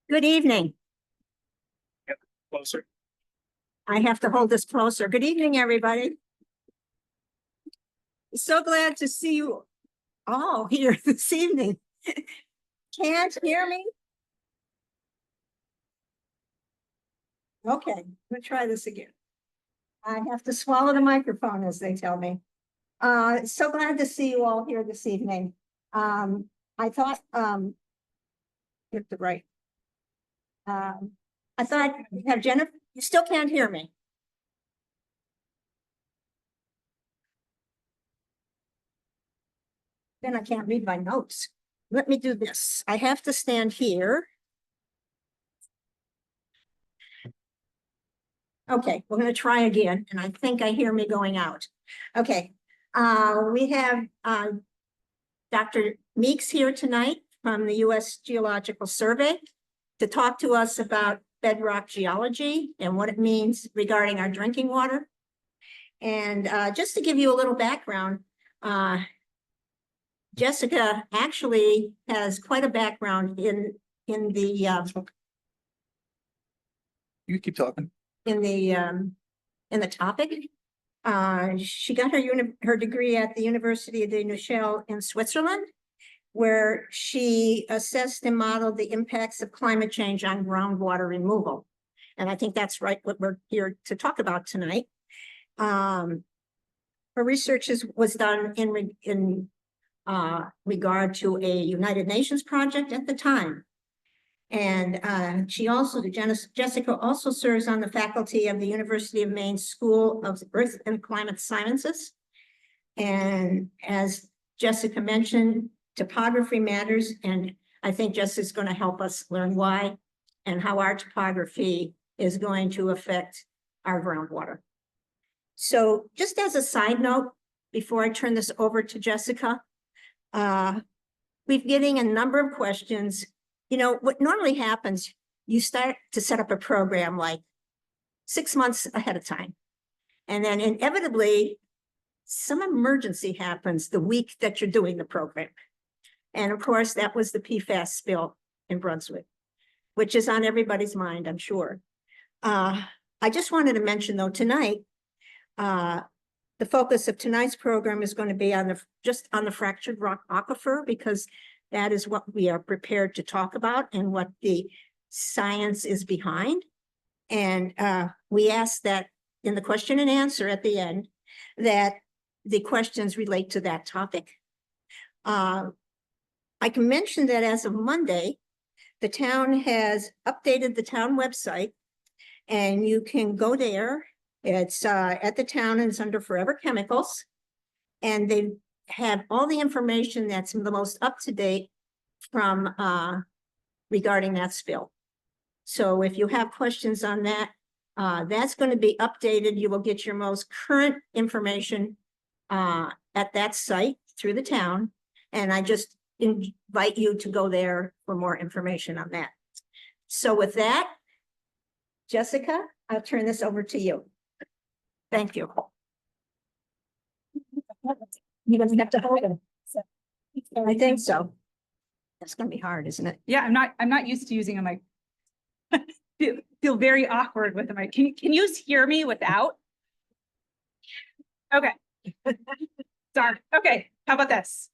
Good evening. Closer. I have to hold this closer. Good evening, everybody. So glad to see you all here this evening. Can't hear me? Okay, we'll try this again. I have to swallow the microphone, as they tell me. So glad to see you all here this evening. I thought, get the right. I thought we have Jennifer. You still can't hear me. Then I can't read my notes. Let me do this. I have to stand here. Okay, we're going to try again, and I think I hear me going out. Okay, we have Dr. Meeks here tonight from the U.S. Geological Survey to talk to us about bedrock geology and what it means regarding our drinking water. And just to give you a little background, Jessica actually has quite a background in the You keep talking. in the topic. She got her degree at the University of Neuchâtel in Switzerland, where she assessed and modeled the impacts of climate change on groundwater removal. And I think that's right what we're here to talk about tonight. Her research was done in regard to a United Nations project at the time. And Jessica also serves on the faculty of the University of Maine School of Earth and Climate Sciences. And as Jessica mentioned, topography matters, and I think Jessica's going to help us learn why and how our topography is going to affect our groundwater. So just as a side note, before I turn this over to Jessica, we've getting a number of questions. You know, what normally happens, you start to set up a program like 6 months ahead of time. And then inevitably, some emergency happens the week that you're doing the program. And of course, that was the PFAS spill in Brunswick, which is on everybody's mind, I'm sure. I just wanted to mention, though, tonight, the focus of tonight's program is going to be on just on the fractured rock aquifer, because that is what we are prepared to talk about and what the science is behind. And we ask that in the question and answer at the end, that the questions relate to that topic. I can mention that as of Monday, the town has updated the town website, and you can go there. It's at the town, and it's under Forever Chemicals. And they have all the information that's the most up-to-date from regarding that spill. So if you have questions on that, that's going to be updated. You will get your most current information at that site through the town. And I just invite you to go there for more information on that. So with that, Jessica, I'll turn this over to you. Thank you. You're going to have to hold it. I think so. That's going to be hard, isn't it? Yeah, I'm not used to using a mic. feel very awkward with the mic. Can you hear me without? Okay. Sorry. Okay. How about this?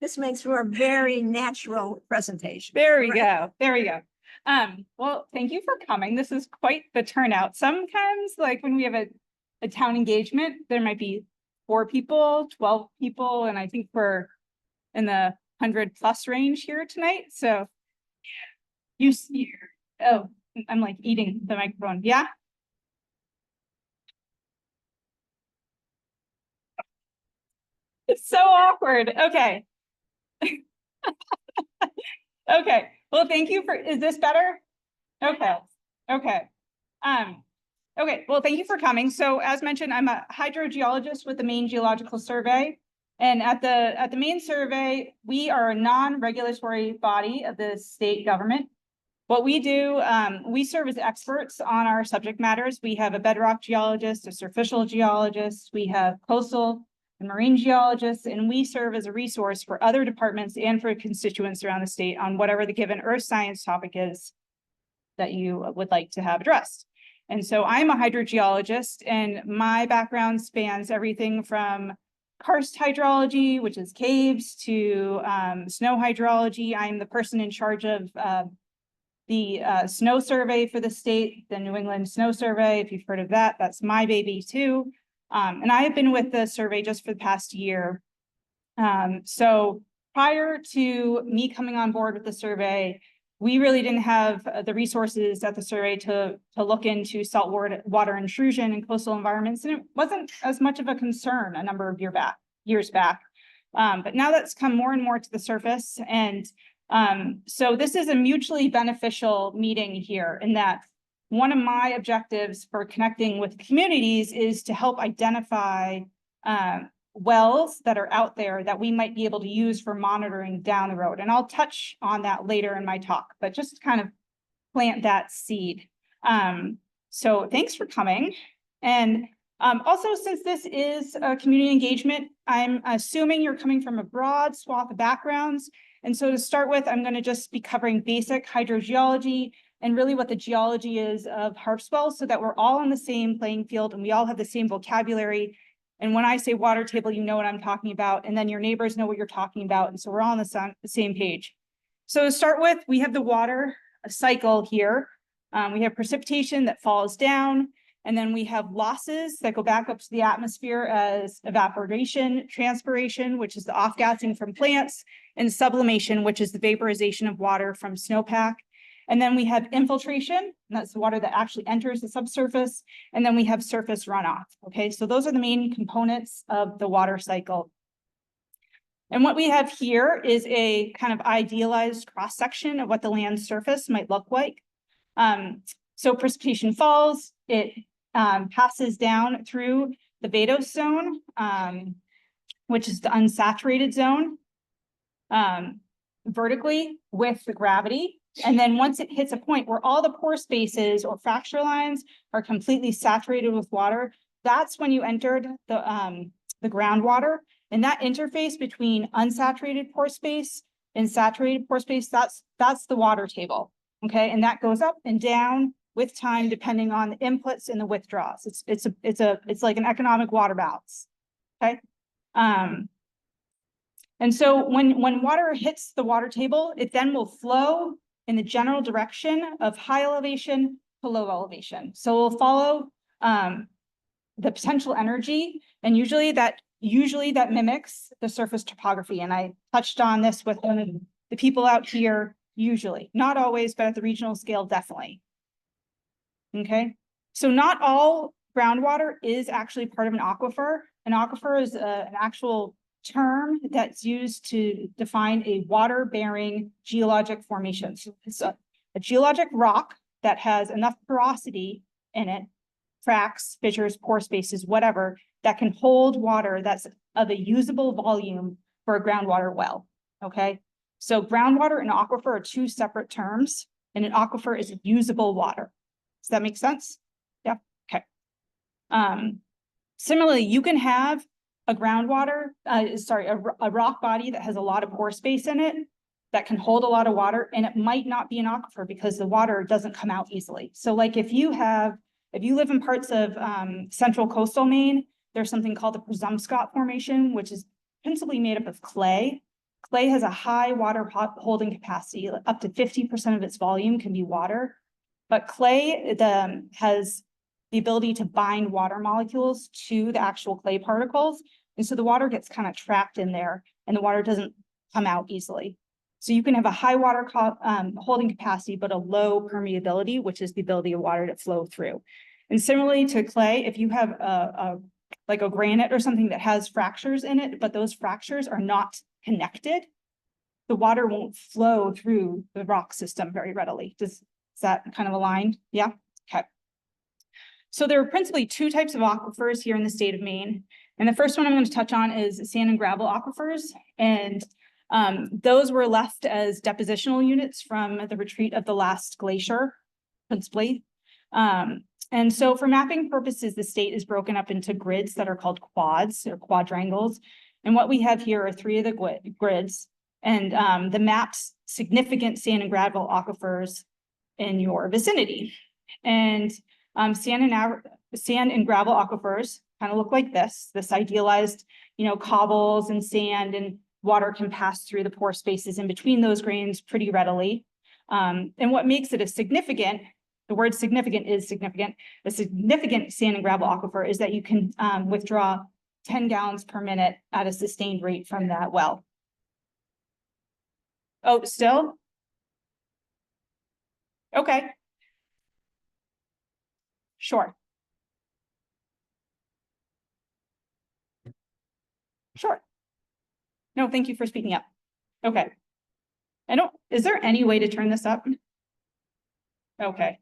This makes for a very natural presentation. There we go. There we go. Well, thank you for coming. This is quite the turnout. Sometimes, like when we have a town engagement, there might be 4 people, 12 people, and I think we're in the 100+ range here tonight. So oh, I'm like eating the microphone. Yeah. It's so awkward. Okay. Okay. Well, thank you is this better? Okay. Okay. Okay. Well, thank you for coming. So as mentioned, I'm a hydrogeologist with the Maine Geological Survey. And at the Maine Survey, we are a non-regulatory body of the state government. What we do, we serve as experts on our subject matters. We have a bedrock geologist, a surficial geologist, we have coastal and marine geologists, and we serve as a resource for other departments and for constituents around the state on whatever the given earth science topic is that you would like to have addressed. And so I'm a hydrogeologist, and my background spans everything from karst hydrology, which is caves, to snow hydrology. I'm the person in charge of the snow survey for the state, the New England Snow Survey. If you've heard of that, that's my baby too. And I have been with the survey just for the past year. So prior to me coming on board with the survey, we really didn't have the resources at the survey to look into saltwater intrusion in coastal environments, and it wasn't as much of a concern a number of years back. But now that's come more and more to the surface, and so this is a mutually beneficial meeting here, in that one of my objectives for connecting with communities is to help identify wells that are out there that we might be able to use for monitoring down the road. And I'll touch on that later in my talk, but just to kind of plant that seed. So thanks for coming. And also, since this is a community engagement, I'm assuming you're coming from a broad swath of backgrounds. And so to start with, I'm going to just be covering basic hydrogeology and really what the geology is of Harpswell, so that we're all on the same playing field and we all have the same vocabulary. And when I say water table, you know what I'm talking about, and then your neighbors know what you're talking about. And so we're all on the same page. So to start with, we have the water cycle here. We have precipitation that falls down, and then we have losses that go back up to the atmosphere as evaporation, transpiration, which is the off-gassing from plants, and sublimation, which is the vaporization of water from snowpack. And then we have infiltration, and that's the water that actually enters the subsurface. And then we have surface runoff. Okay, so those are the main components of the water cycle. And what we have here is a kind of idealized cross-section of what the land surface might look like. So precipitation falls, it passes down through the vadose zone, which is the unsaturated zone, vertically with the gravity. And then once it hits a point where all the pore spaces or fracture lines are completely saturated with water, that's when you entered the groundwater. And that interface between unsaturated pore space and saturated pore space, that's the water table. Okay, and that goes up and down with time depending on the inputs and the withdrawals. It's like an economic water balance. Okay. And so when water hits the water table, it then will flow in the general direction of high elevation to low elevation. So we'll follow the potential energy, and usually that mimics the surface topography. And I touched on this with one of the people out here, usually, not always, but at the regional scale, definitely. Okay, so not all groundwater is actually part of an aquifer. An aquifer is an actual term that's used to define a water-bearing geologic formation. So it's a geologic rock that has enough porosity in it, cracks, fissures, pore spaces, whatever, that can hold water that's of a usable volume for a groundwater well. Okay, so groundwater and aquifer are two separate terms, and an aquifer is usable water. Does that make sense? Yeah. Okay. Similarly, you can have a groundwater, a rock body that has a lot of pore space in it that can hold a lot of water, and it might not be an aquifer because the water doesn't come out easily. So like if you live in parts of central coastal Maine, there's something called the Presumpscot Formation, which is principally made up of clay. Clay has a high water holding capacity, up to 50% of its volume can be water. But clay has the ability to bind water molecules to the actual clay particles. And so the water gets kind of trapped in there and the water doesn't come out easily. So you can have a high water holding capacity, but a low permeability, which is the ability of water to flow through. And similarly to clay, if you have like a granite or something that has fractures in it, but those fractures are not connected, the water won't flow through the rock system very readily. Is that kind of aligned? Yeah, okay. So there are principally two types of aquifers here in the state of Maine. And the first one I'm going to touch on is sand and gravel aquifers. And Those were left as depositional units from the retreat of the last glacier, principally. And so for mapping purposes, the state is broken up into grids that are called quads or quadrangles. And what we have here are 3 of the grids, and the maps significant sand and gravel aquifers in your vicinity. And sand and gravel aquifers kind of look like this idealized, cobbles and sand, and water can pass through the pore spaces in between those grains pretty readily. And what makes it the word significant is significant. A significant sand and gravel aquifer is that you can withdraw 10 gallons per minute at a sustained rate from that well. Oh, still? Okay. Sure. Sure. No, thank you for speaking up. Okay. Is there any way to turn this up? Okay.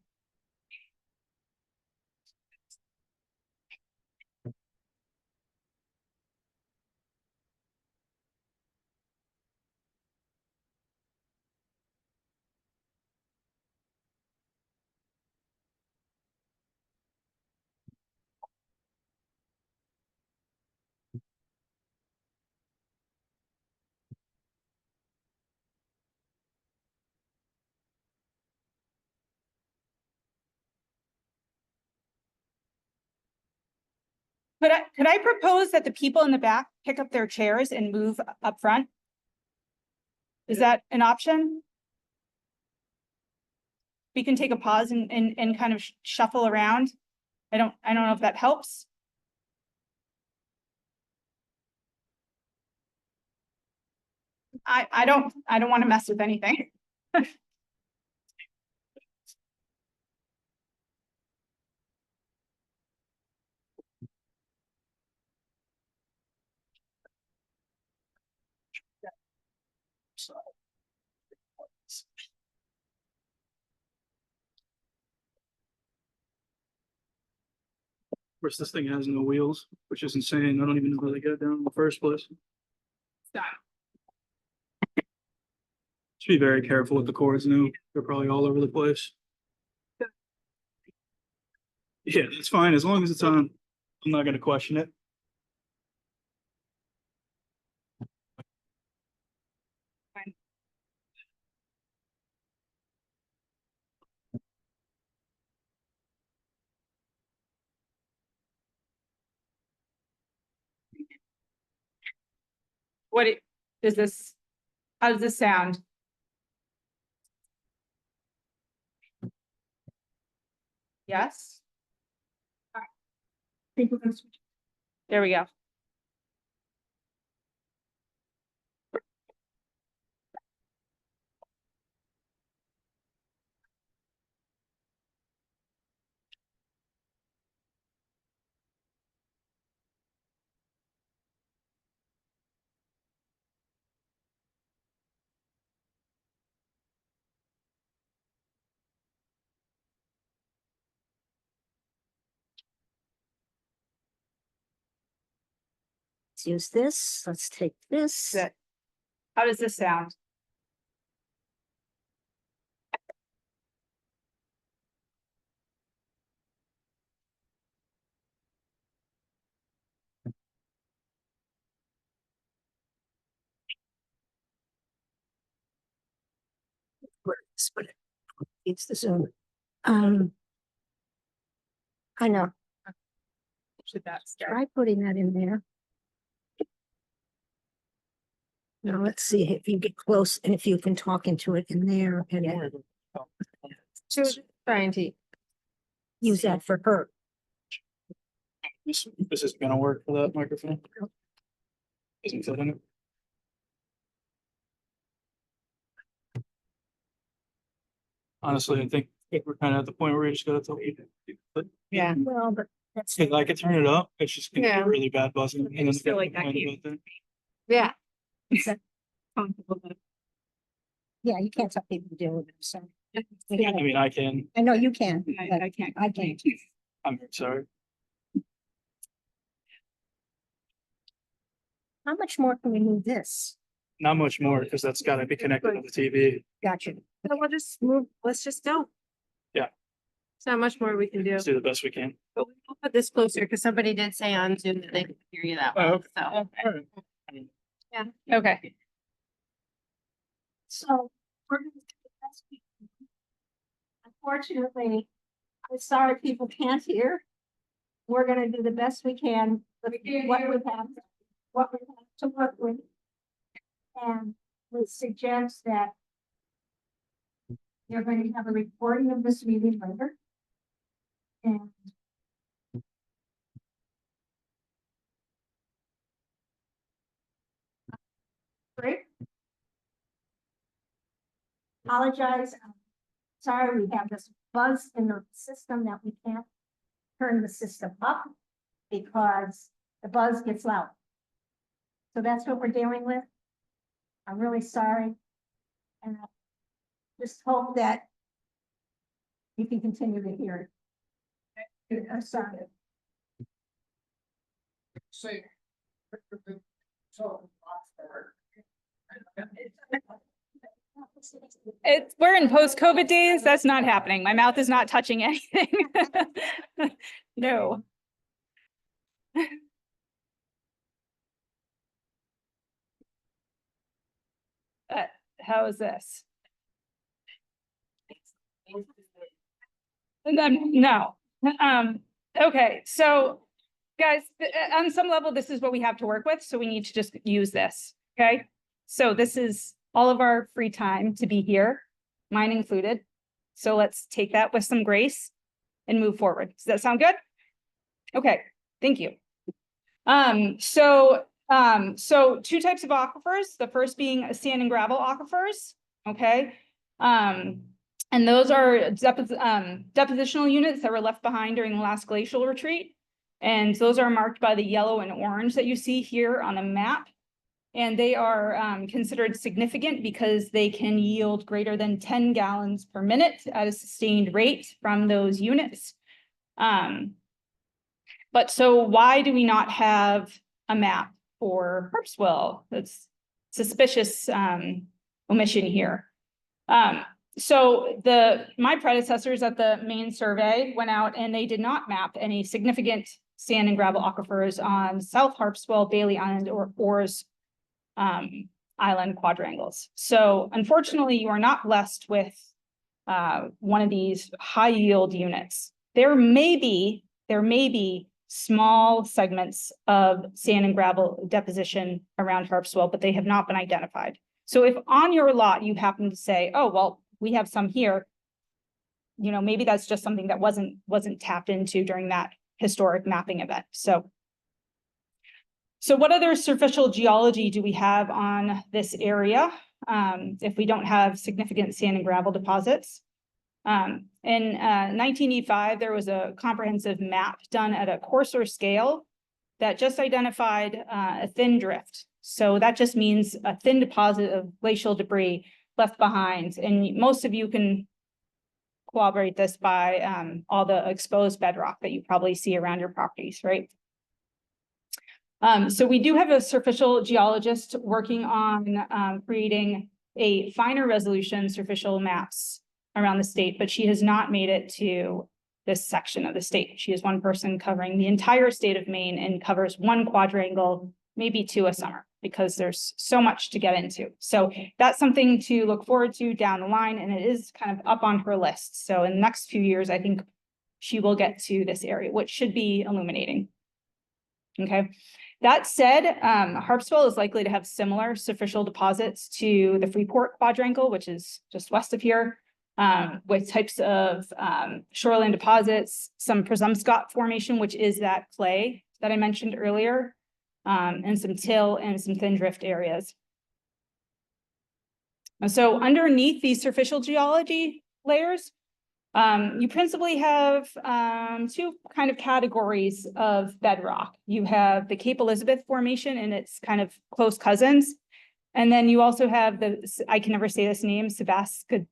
Could I propose that the people in the back pick up their chairs and move up front? Is that an option? We can take a pause and kind of shuffle around. I don't know if that helps. I don't want to mess with anything. Of course, this thing has no wheels, which is insane. I don't even know how they got down in the first place. Stop. Should be very careful with the cords now. They're probably all over the place. Yeah, it's fine. As long as it's on, I'm not gonna question it. Fine. How does this sound? Yes? There we go. Let's use this. Let's take this. Good. How does this sound? But it's the Zoom. I know. Should that start? Try putting that in there. Now let's see if you get close and if you can talk into it in there and Trying to use that for her. This is gonna work for that microphone. Isn't fit in it. Honestly, I think we're kind of at the point where we just gotta tell you. Yeah. Well, but that's. Cause I could turn it up, it's just gonna Yeah. be really bad buzzing. I just feel like that complain can't- about Yeah. Yeah, you can't tell people to deal with it, so. that. I mean, I can, I know you can. but I can't. I can't. I'm sorry. How much more can we move this? Not much more, because that's gotta be connected to the TV. Gotcha. So we'll just move, let's just go. Yeah. There's not much more we can do. Let's do the best we can. But we'll put this closer because somebody did say on Zoom that they could hear you that Oh, well. okay. So, All right. Okay. So we're gonna do the best we can. Unfortunately, I'm sorry people can't hear. We're gonna do the best we can with what we have to work with. And we suggest that you're going to have a recording of this meeting later. And great. Apologize. I'm sorry, we have this buzz in the system that we can't turn the system up because the buzz gets loud. So that's what we're dealing with. I'm really sorry. And I just hope that you can continue to hear it. I'm sorry. We're in post-COVID days. That's not happening. My mouth is not touching anything. No. How is this? And then, no. Okay, so guys, on some level, this is what we have to work with. So we need to just use this. Okay. So this is all of our free time to be here, mine included. So let's take that with some grace and move forward. Does that sound good? Okay, thank you. So two types of aquifers, the first being sand and gravel aquifers, okay? And those are depositional units that were left behind during the last glacial retreat. And those are marked by the yellow and orange that you see here on the map. And they are considered significant because they can yield greater than 10 gallons per minute at a sustained rate from those units. But so why do we not have a map for Harpswell? That's suspicious omission here. So my predecessors at the Maine survey went out and they did not map any significant sand and gravel aquifers on South Harpswell, Bailey Island, or Orr's Island quadrangles. So unfortunately, you are not blessed with one of these high yield units. There may be small segments of sand and gravel deposition around Harpswell, but they have not been identified. So if on your lot you happen to say, oh, well, we have some here, you know, maybe that's just something that wasn't tapped into during that historic mapping event. So what other superficial geology do we have on this area if we don't have significant sand and gravel deposits? In 1985, there was a comprehensive map done at a coarser scale that just identified a thin drift. So that just means a thin deposit of glacial debris left behind. And most of you can corroborate this by all the exposed bedrock that you probably see around your properties, right? So we do have a superficial geologist working on creating a finer resolution superficial maps around the state, but she has not made it to this section of the state. She is one person covering the entire state of Maine and covers one quadrangle, maybe two a summer, because there's so much to get into. So that's something to look forward to down the line, and it is kind of up on her list. So in the next few years, I think she will get to this area, which should be illuminating. Okay. That said, Harpswell is likely to have similar superficial deposits to the Freeport quadrangle, which is just west of here, with types of shoreline deposits, some Presumpscot formation, which is that clay that I mentioned earlier, and some till and some thin drift areas. And so underneath these superficial geology layers, you principally have two kind of categories of bedrock. You have the Cape Elizabeth formation and its kind of close cousins. And then you also have I can never say this name, Sebasco.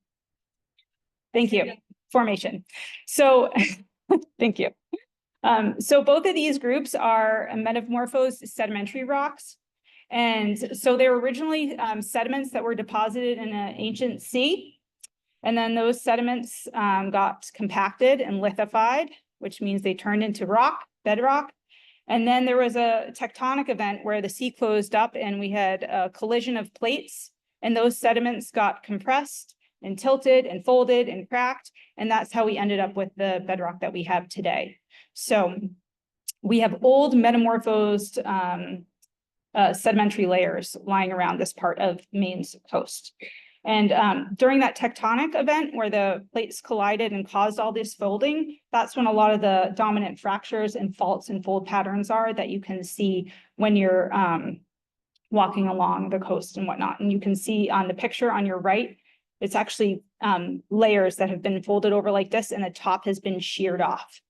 Thank you, formation. So thank you. So both of these groups are metamorphosed sedimentary rocks. And so they were originally sediments that were deposited in an ancient sea. And then those sediments got compacted and lithified, which means they turned into rock, bedrock. And then there was a tectonic event where the sea closed up and we had a collision of plates, and those sediments got compressed and tilted and folded and cracked. And that's how we ended up with the bedrock that we have today. So we have old metamorphosed sedimentary layers lying around this part of Maine's coast. And during that tectonic event where the plates collided and caused all this folding, that's when a lot of the dominant fractures and faults and fold patterns are that you can see when you're walking along the coast and whatnot. And you can see on the picture on your right, it's actually layers that have been folded over like this, and the top has been sheared off.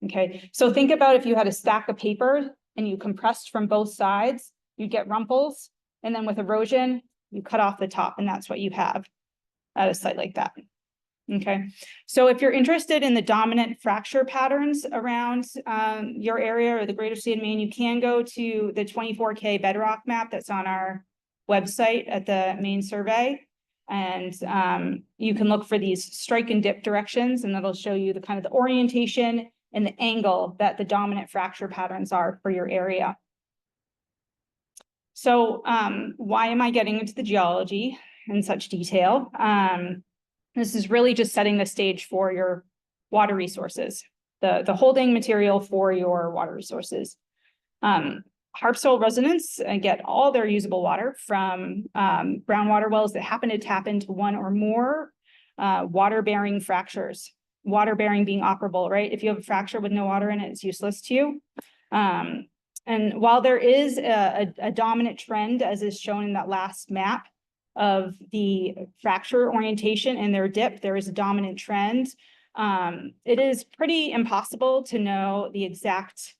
Okay, so think about if you had a stack of paper and you compressed from both sides, you'd get rumples, and then with erosion, you cut off the top, and that's what you have at a site like that. Okay, so if you're interested in the dominant fracture patterns around your area or the greater state of Maine, you can go to the 24K bedrock map that's on our website at the Maine survey. And you can look for these strike and dip directions, and that'll show you the kind of the orientation and the angle that the dominant fracture patterns are for your area. So why am I getting into the geology in such detail? This is really just setting the stage for your water resources, the holding material for your water resources. Harpswell residents get all their usable water from groundwater wells that happen to tap into one or more water-bearing fractures. Water-bearing being operable, right? If you have a fracture with no water in it, it's useless to you. And while there is a dominant trend, as is shown in that last map of the fracture orientation and their dip, there is a dominant trend. It is pretty impossible to know the exact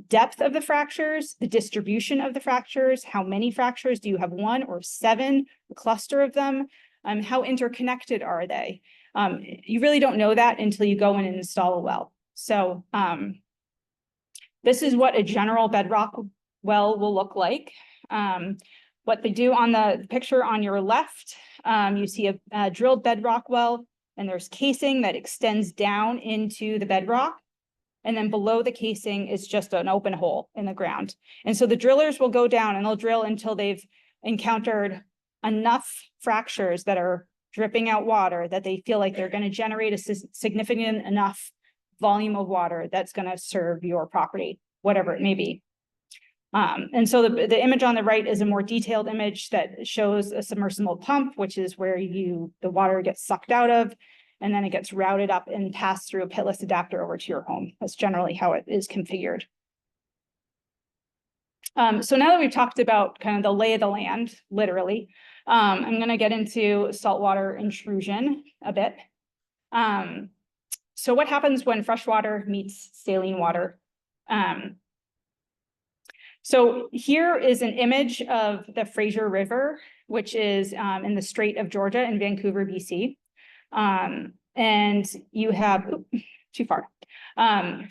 depth of the fractures, the distribution of the fractures, how many fractures, do you have 1 or 7, a cluster of them? How interconnected are they? You really don't know that until you go in and install a well. So this is what a general bedrock well will look like. What they do on the picture on your left, you see a drilled bedrock well, and there's casing that extends down into the bedrock. And then below the casing is just an open hole in the ground. And so the drillers will go down and they'll drill until they've encountered enough fractures that are dripping out water that they feel like they're going to generate a significant enough volume of water that's going to serve your property, whatever it may be. And so the image on the right is a more detailed image that shows a submersible pump, which is where the water gets sucked out of, and then it gets routed up and passed through a pitless adapter over to your home. That's generally how it is configured. So now that we've talked about kind of the lay of the land, literally, I'm going to get into saltwater intrusion a bit. So what happens when freshwater meets saline water? So here is an image of the Fraser River, which is in the Strait of Georgia in Vancouver, BC. And you have, too far.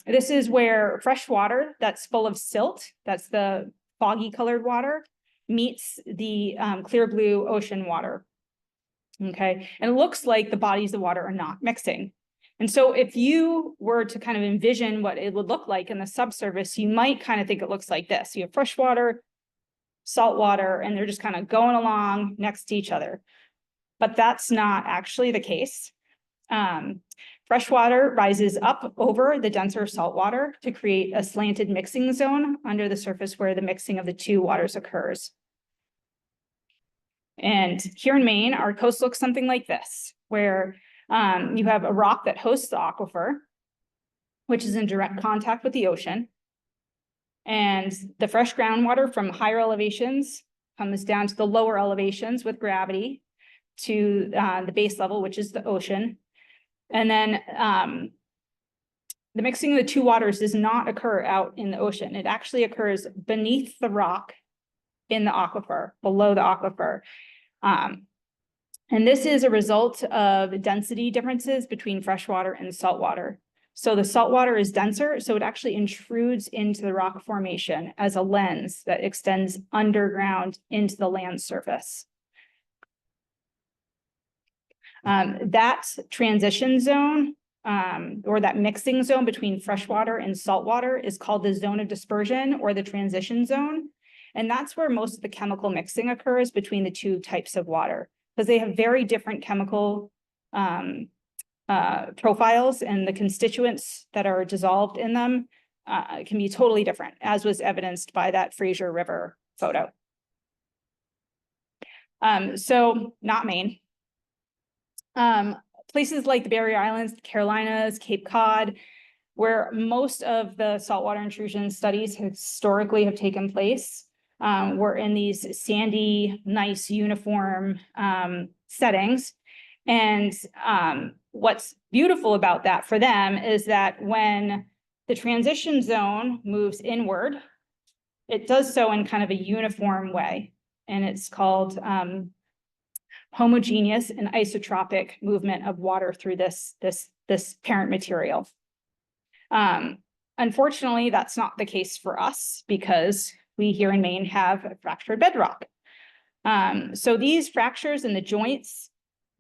This is where fresh water that's full of silt, that's the foggy colored water, meets the clear blue ocean water. Okay, and it looks like the bodies of water are not mixing. And so if you were to kind of envision what it would look like in the subsurface, you might kind of think it looks like this. You have fresh water, salt water, and they're just kind of going along next to each other. But that's not actually the case. Fresh water rises up over the denser salt water to create a slanted mixing zone under the surface where the mixing of the two waters occurs. And here in Maine, our coast looks something like this, where you have a rock that hosts the aquifer, which is in direct contact with the ocean. And the fresh groundwater from higher elevations comes down to the lower elevations with gravity to the base level, which is the ocean. And then the mixing of the two waters does not occur out in the ocean. It actually occurs beneath the rock in the aquifer, below the aquifer. And this is a result of density differences between freshwater and saltwater. So the saltwater is denser, so it actually intrudes into the rock formation as a lens that extends underground into the land surface. That transition zone, or that mixing zone between freshwater and saltwater is called the zone of dispersion or the transition zone. And that's where most of the chemical mixing occurs between the two types of water, because they have very different chemical profiles, and the constituents that are dissolved in them can be totally different, as was evidenced by that Fraser River photo. So not Maine. Places like the Barrier Islands, the Carolinas, Cape Cod, where most of the saltwater intrusion studies historically have taken place, were in these sandy, nice, uniform settings. And what's beautiful about that for them is that when the transition zone moves inward, it does so in kind of a uniform way. And it's called homogeneous and isotropic movement of water through this parent material. Unfortunately, that's not the case for us, because we here in Maine have fractured bedrock. So these fractures in the joints,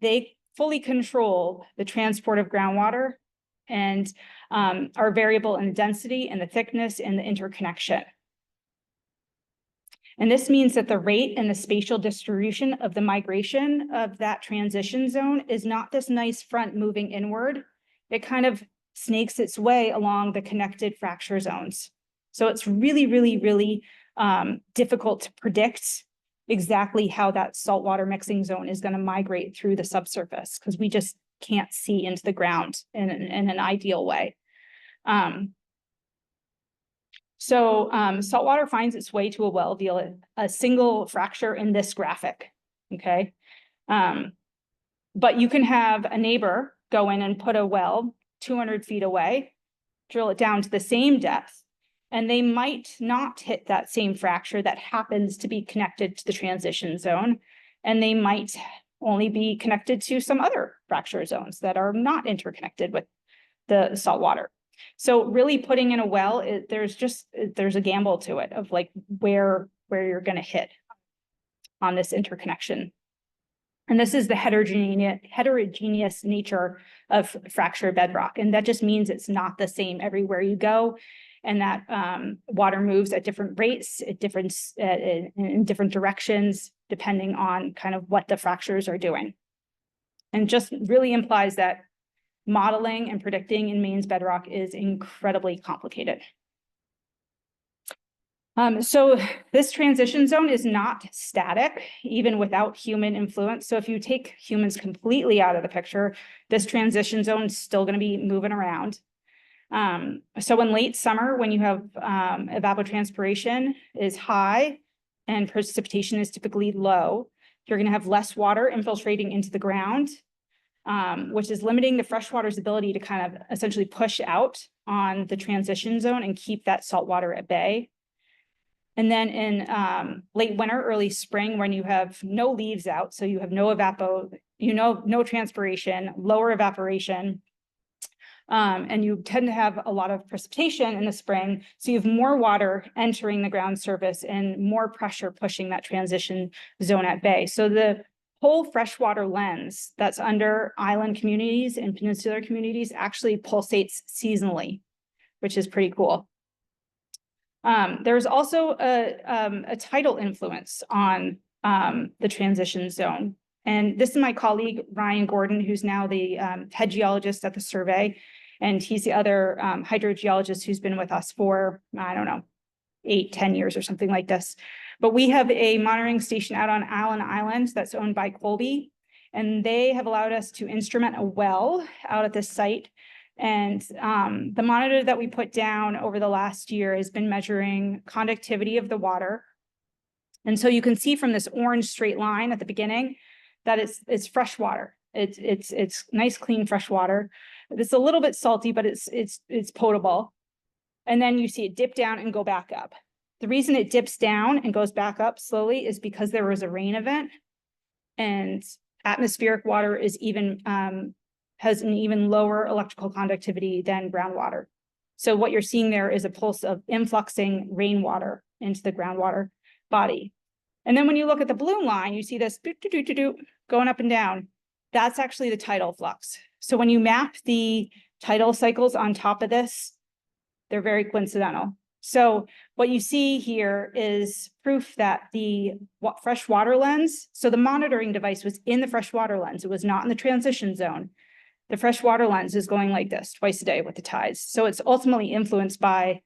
they fully control the transport of groundwater and are variable in the density and the thickness and the interconnection. And this means that the rate and the spatial distribution of the migration of that transition zone is not this nice front moving inward. It kind of snakes its way along the connected fracture zones. So it's really, really, really difficult to predict exactly how that saltwater mixing zone is going to migrate through the subsurface, because we just can't see into the ground in an ideal way. Saltwater finds its way to a well via a single fracture in this graphic, okay? But you can have a neighbor go in and put a well 200 feet away, drill it down to the same depth, and they might not hit that same fracture that happens to be connected to the transition zone, and they might only be connected to some other fracture zones that are not interconnected with the saltwater. So really putting in a well, there's a gamble to it of like where you're going to hit on this interconnection. And this is the heterogeneous nature of fractured bedrock. And that just means it's not the same everywhere you go, and that water moves at different rates, in different directions, depending on kind of what the fractures are doing. And just really implies that modeling and predicting in Maine's bedrock is incredibly complicated. So this transition zone is not static, even without human influence. So if you take humans completely out of the picture, this transition zone is still going to be moving around. So in late summer, when you have evapotranspiration is high and precipitation is typically low, you're going to have less water infiltrating into the ground, which is limiting the freshwater's ability to kind of essentially push out on the transition zone and keep that salt water at bay. And then in late winter, early spring, when you have no leaves out, so you have no no transpiration, lower evaporation, and you tend to have a lot of precipitation in the spring, so you have more water entering the ground surface and more pressure pushing that transition zone at bay. So the whole freshwater lens that's under island communities and peninsular communities actually pulsates seasonally, which is pretty cool. There's also a tidal influence on the transition zone. And this is my colleague, Ryan Gordon, who's now the head geologist at the survey. And he's the other hydrogeologist who's been with us for, I don't know, 8-10 years or something like this. But we have a monitoring station out on Allen Island that's owned by Colby. And they have allowed us to instrument a well out at this site. And the monitor that we put down over the last year has been measuring conductivity of the water. And so you can see from this orange straight line at the beginning that it's fresh water. It's nice, clean, fresh water. It's a little bit salty, but it's potable. And then you see it dip down and go back up. The reason it dips down and goes back up slowly is because there was a rain event, and atmospheric water is even has an even lower electrical conductivity than groundwater. So what you're seeing there is a pulse of influxing rainwater into the groundwater body. And then when you look at the blue line, you see this going up and down. That's actually the tidal flux. So when you map the tidal cycles on top of this, they're very coincidental. So what you see here is proof that the freshwater lens, so the monitoring device was in the freshwater lens, it was not in the transition zone. The freshwater lens is going like this twice a day with the tides. So it's ultimately influenced by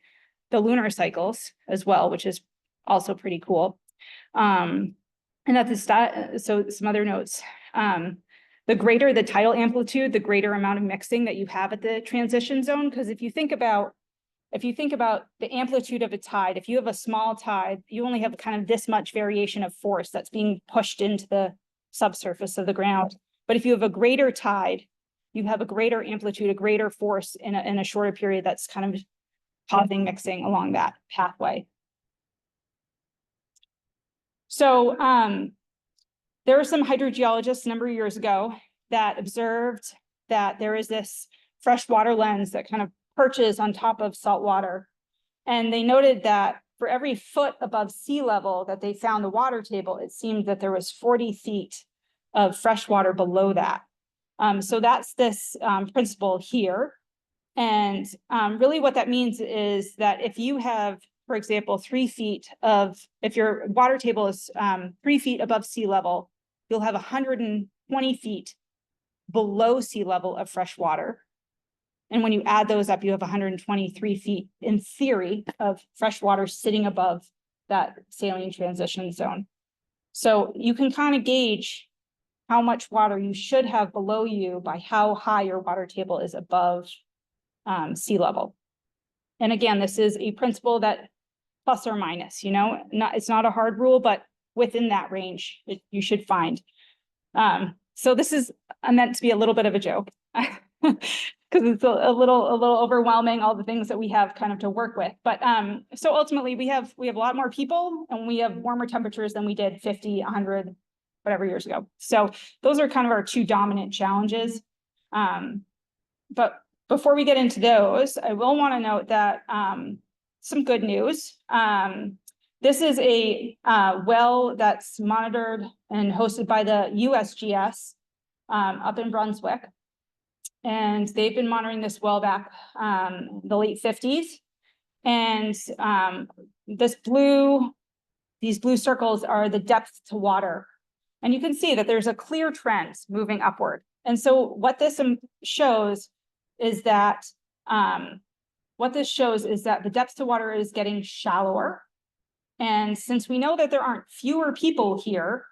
the lunar cycles as well, which is also pretty cool. And at the so some other notes. The greater the tidal amplitude, the greater amount of mixing that you have at the transition zone. Because if you think about the amplitude of a tide, if you have a small tide, you only have kind of this much variation of force that's being pushed into the subsurface of the ground. But if you have a greater tide, you have a greater amplitude, a greater force in a shorter period that's kind of causing mixing along that pathway. So there were some hydrogeologists a number of years ago that observed that there is this freshwater lens that kind of perches on top of salt water. And they noted that for every foot above sea level that they found the water table, it seemed that there was 40 feet of fresh water below that. So that's this principle here. And really what that means is that if you have, for example, 3 feet if your water table is 3 feet above sea level, you'll have 120 feet below sea level of fresh water. And when you add those up, you have 123 feet in theory of fresh water sitting above that saline transition zone. So you can kind of gauge how much water you should have below you by how high your water table is above sea level. And again, this is a principle that plus or minus, it's not a hard rule, but within that range, you should find. So this is meant to be a little bit of a joke because it's a little overwhelming, all the things that we have kind of to work with. But so ultimately we have a lot more people and we have warmer temperatures than we did 50, 100, whatever years ago. So those are kind of our two dominant challenges. But before we get into those, I will want to note that some good news. This is a well that's monitored and hosted by the USGS up in Brunswick. And they've been monitoring this well back the late 50s. And these blue circles are the depth to water. And you can see that there's a clear trend moving upward. And so what this shows is that the depth to water is getting shallower. And since we know that there aren't fewer people here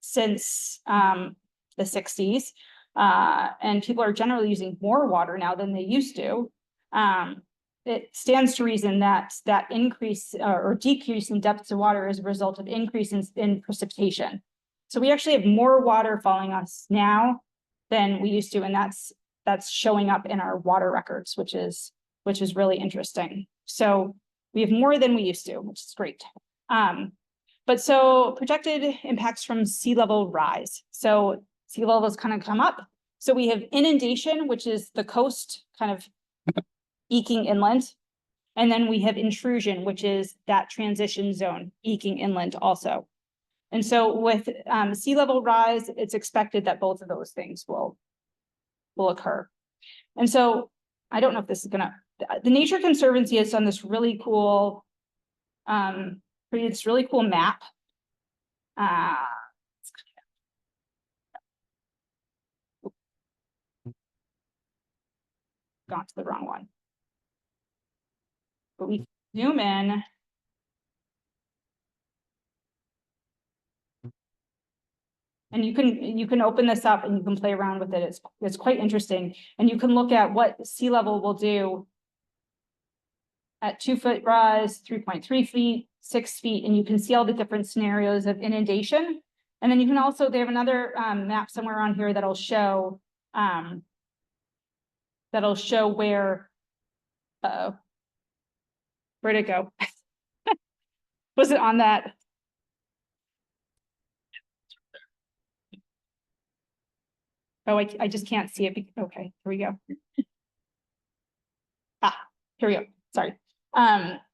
since the 60s, and people are generally using more water now than they used to, it stands to reason that increase or decrease in depth to water is a result of increase in precipitation. So we actually have more water falling on us now than we used to, and that's showing up in our water records, which is really interesting. So we have more than we used to, which is great. But so projected impacts from sea level rise. So sea levels kind of come up. So we have inundation, which is the coast kind of eking inland. And then we have intrusion, which is that transition zone eking inland also. And so with sea level rise, it's expected that both of those things will occur. And so I don't know if this is the Nature Conservancy has done this really cool, map. Gone to the wrong one. But we zoom in. And you can open this up and you can play around with it. It's quite interesting. And you can look at what sea level will do at 2 foot rise, 3.3 feet, 6 feet, and you can see all the different scenarios of inundation. And then you can also, they have another map somewhere on here that'll show where, where'd it go? Was it on that? Oh, I just can't see it. Okay, here we go. Here we go. Sorry.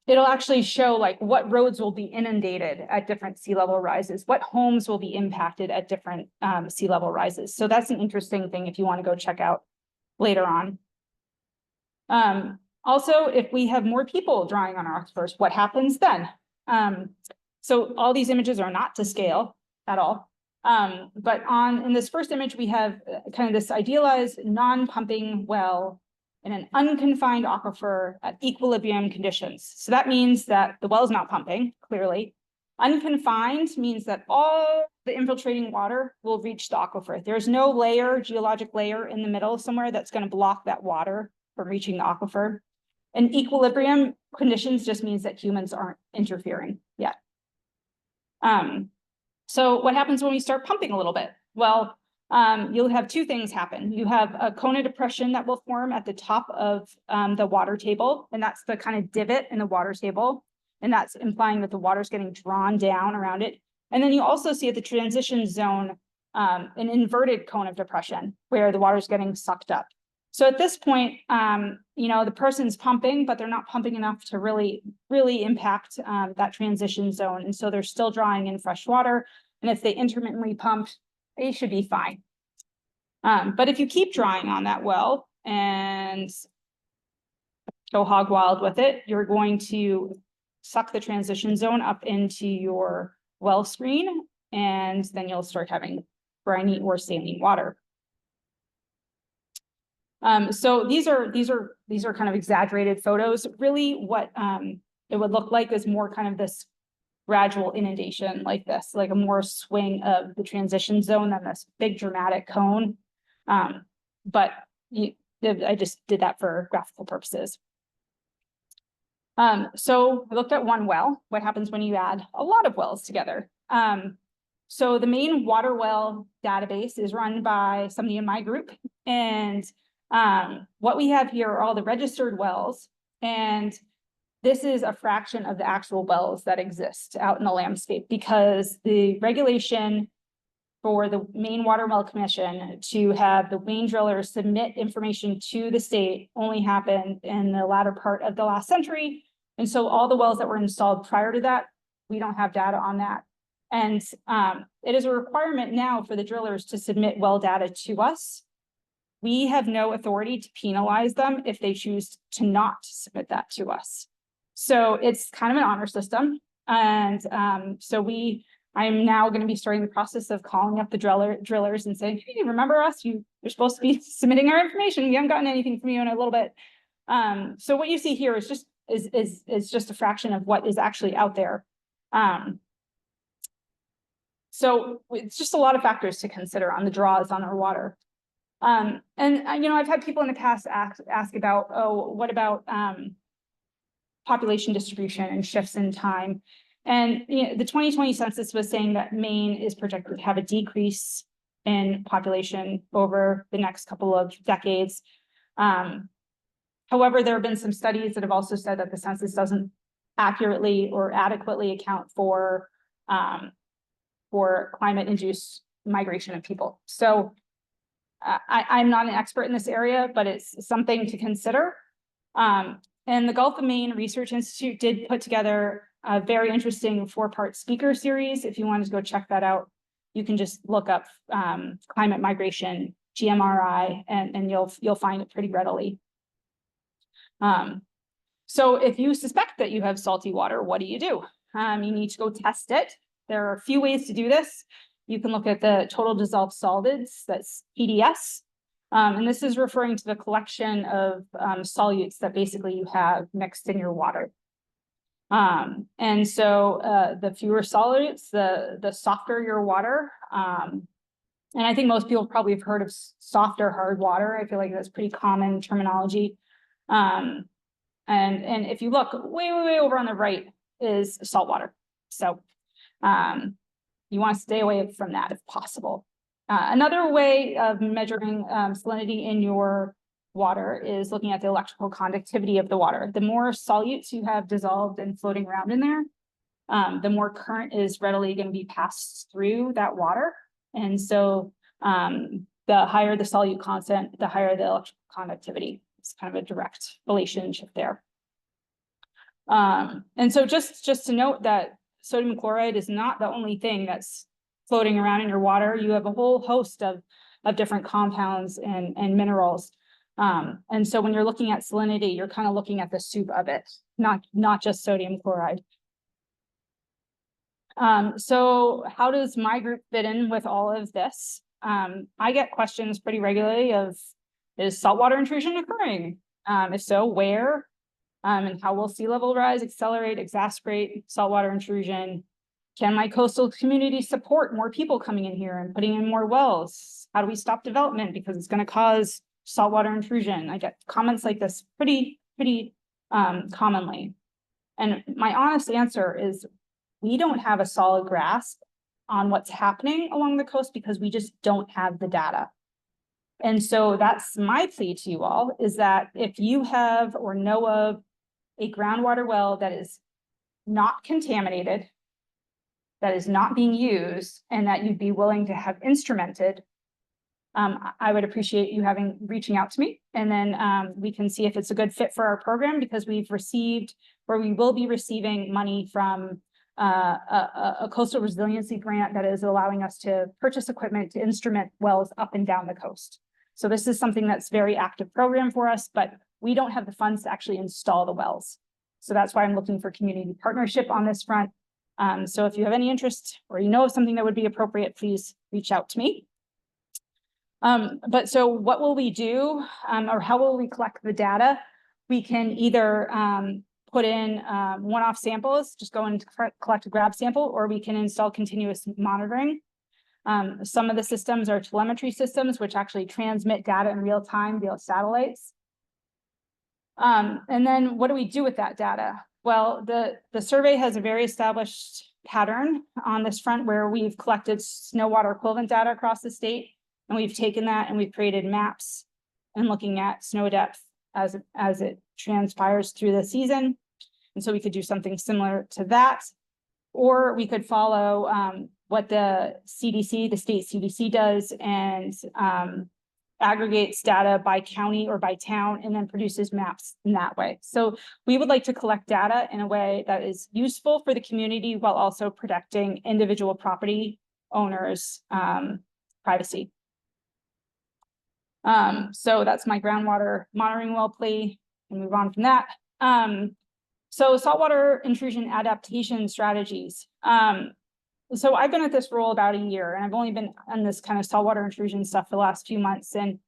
It'll actually show like what roads will be inundated at different sea level rises, what homes will be impacted at different sea level rises. So that's an interesting thing if you want to go check out later on. Also, if we have more people drawing on our aquifers, what happens then? So all these images are not to scale at all. But in this first image, we have kind of this idealized non-pumping well in an unconfined aquifer at equilibrium conditions. So that means that the well is not pumping, clearly. Unconfined means that all the infiltrating water will reach the aquifer. There's no layer, geologic layer in the middle somewhere that's going to block that water from reaching the aquifer. And equilibrium conditions just means that humans aren't interfering yet. So what happens when we start pumping a little bit? Well, you'll have two things happen. You have a cone of depression that will form at the top of the water table, and that's the kind of divot in the water table. And that's implying that the water is getting drawn down around it. And then you also see at the transition zone, an inverted cone of depression where the water is getting sucked up. So at this point, the person's pumping, but they're not pumping enough to really impact that transition zone. And so they're still drawing in fresh water. And if they intermittently pump, they should be fine. But if you keep drawing on that well and go hog wild with it, you're going to suck the transition zone up into your well screen, and then you'll start having briny or saline water. So these are kind of exaggerated photos. Really, what it would look like is more kind of this gradual inundation like this, like a more swing of the transition zone than this big dramatic cone. But I just did that for graphical purposes. So I looked at one well. What happens when you add a lot of wells together? So the main water well database is run by somebody in my group. And what we have here are all the registered wells. And this is a fraction of the actual wells that exist out in the landscape, because the regulation for the Maine Water Well Commission to have the Maine drillers submit information to the state only happened in the latter part of the last century. And so all the wells that were installed prior to that, we don't have data on that. And it is a requirement now for the drillers to submit well data to us. We have no authority to penalize them if they choose to not submit that to us. So it's kind of an honor system. And I'm now going to be starting the process of calling up the drillers and saying, hey, remember us? You're supposed to be submitting our information. We haven't gotten anything from you in a little bit. So what you see here is just a fraction of what is actually out there. So it's just a lot of factors to consider on the draws on our water. I've had people in the past ask about, oh, what about population distribution and shifts in time? And the 2020 census was saying that Maine is projected to have a decrease in population over the next couple of decades. However, there have been some studies that have also said that the census doesn't accurately or adequately account for climate-induced migration of people. So I'm not an expert in this area, but it's something to consider. And the Gulf of Maine Research Institute did put together a very interesting 4-part speaker series. If you want to go check that out, you can just look up climate migration, GMRI, and you'll find it pretty readily. So if you suspect that you have salty water, what do? You need to go test it. There are a few ways to do this. You can look at the total dissolved solids, that's TDS. And this is referring to the collection of solutes that basically you have mixed in your water. And so the fewer solutes, the softer your water. And I think most people probably have heard of soft or hard water. I feel like that's pretty common terminology. And if you look way over on the right is salt water. So you want to stay away from that if possible. Another way of measuring salinity in your water is looking at the electrical conductivity of the water. The more solutes you have dissolved and floating around in there, the more current is readily going to be passed through that water. And so the the higher the solute content, the higher the electrical conductivity. It's kind of a direct relationship there. And so just to note that sodium chloride is not the only thing that's floating around in your water. You have a whole host of different compounds and minerals. And so when you're looking at salinity, you're kind of looking at the soup of it, not just sodium chloride. So how does my group fit in with all of this? I get questions pretty regularly of, is saltwater intrusion occurring? If so, where? And how will sea level rise accelerate, exacerbate saltwater intrusion? Can my coastal community support more people coming in here and putting in more wells? How do we stop development because it's going to cause saltwater intrusion? I get comments like this pretty commonly. And my honest answer is we don't have a solid grasp on what's happening along the coast because we just don't have the data. And so that's my plea to you all, is that if you have or know of a groundwater well that is not contaminated, that is not being used, and that you'd be willing to have instrumented, I would appreciate you reaching out to me, and then we can see if it's a good fit for our program, because we've received, or we will be receiving money from a coastal resiliency grant that is allowing us to purchase equipment to instrument wells up and down the coast. So this is something that's very active program for us, but we don't have the funds to actually install the wells. So that's why I'm looking for community partnership on this front. So if you have any interest or you know of something that would be appropriate, please reach out to me. But so what will we do, or how will we collect the data? We can either put in one-off samples, just go and collect a grab sample, or we can install continuous monitoring. Some of the systems are telemetry systems, which actually transmit data in real time via satellites. And then what do we do with that data? Well, the survey has a very established pattern on this front where we've collected snow water equivalent data across the state, and we've taken that and we've created maps and looking at snow depth as it transpires through the season. And so we could do something similar to that, or we could follow what the CDC, the state CDC does, and aggregates data by county or by town and then produces maps in that way. So we would like to collect data in a way that is useful for the community while also protecting individual property owners' privacy. So that's my groundwater monitoring well plea, and move on from that. So saltwater intrusion adaptation strategies. So I've been at this role about a year, and I've only been on this kind of saltwater intrusion stuff for the last few months. And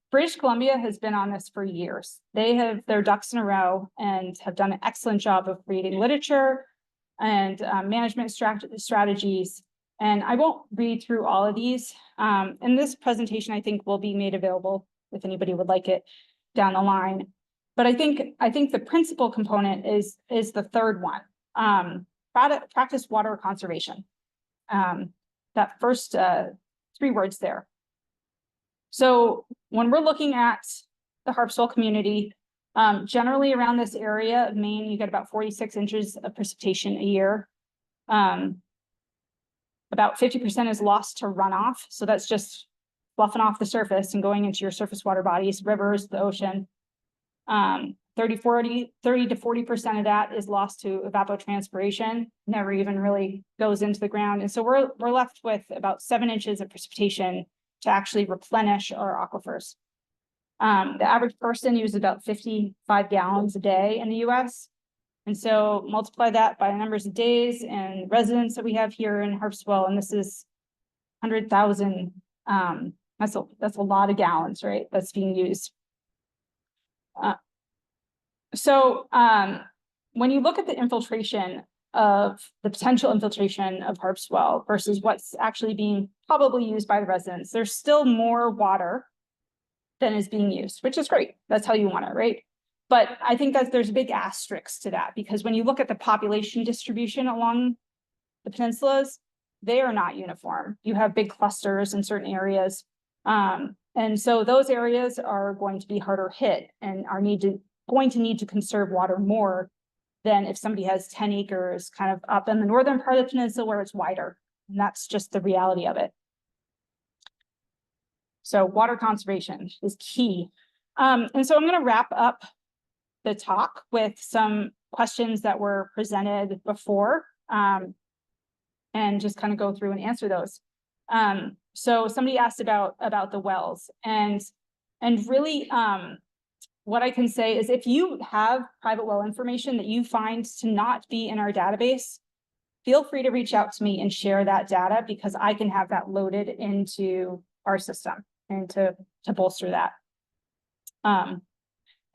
British Columbia has been on this for years. They have their ducks in a row and have done an excellent job of creating literature and management strategies. And I won't read through all of these. And this presentation, I think, will be made available if anybody would like it down the line. But I think the principal component is the third one. Practice water conservation. That first 3 words there. So when we're looking at the Harpswell community, generally around this area of Maine, you get about 46 inches of precipitation a year. About 50% is lost to runoff. So that's just bluffing off the surface and going into your surface water bodies, rivers, the ocean. 30 to 40% of that is lost to evapotranspiration, never even really goes into the ground. And so we're left with about 7 inches of precipitation to actually replenish our aquifers. The average person uses about 55 gallons a day in the US. And so multiply that by the numbers of days and residents that we have here in Harpswell, and this is 100,000. That's a lot of gallons, right? That's being used. So when you look at the infiltration of the potential infiltration of Harpswell versus what's actually being probably used by the residents, there's still more water than is being used, which is great. That's how you want it, right? But I think that there's a big asterisk to that, because when you look at the population distribution along the peninsulas, they are not uniform. You have big clusters in certain areas. And so those areas are going to be harder hit and are going to need to conserve water more than if somebody has 10 acres kind of up in the northern part of the peninsula where it's wider. And that's just the reality of it. So water conservation is key. And so I'm going to wrap up the talk with some questions that were presented before, and just kind of go through and answer those. So somebody asked about the wells, and really, what I can say is if you have private well information that you find to not be in our database, feel free to reach out to me and share that data, because I can have that loaded into our system and to bolster that.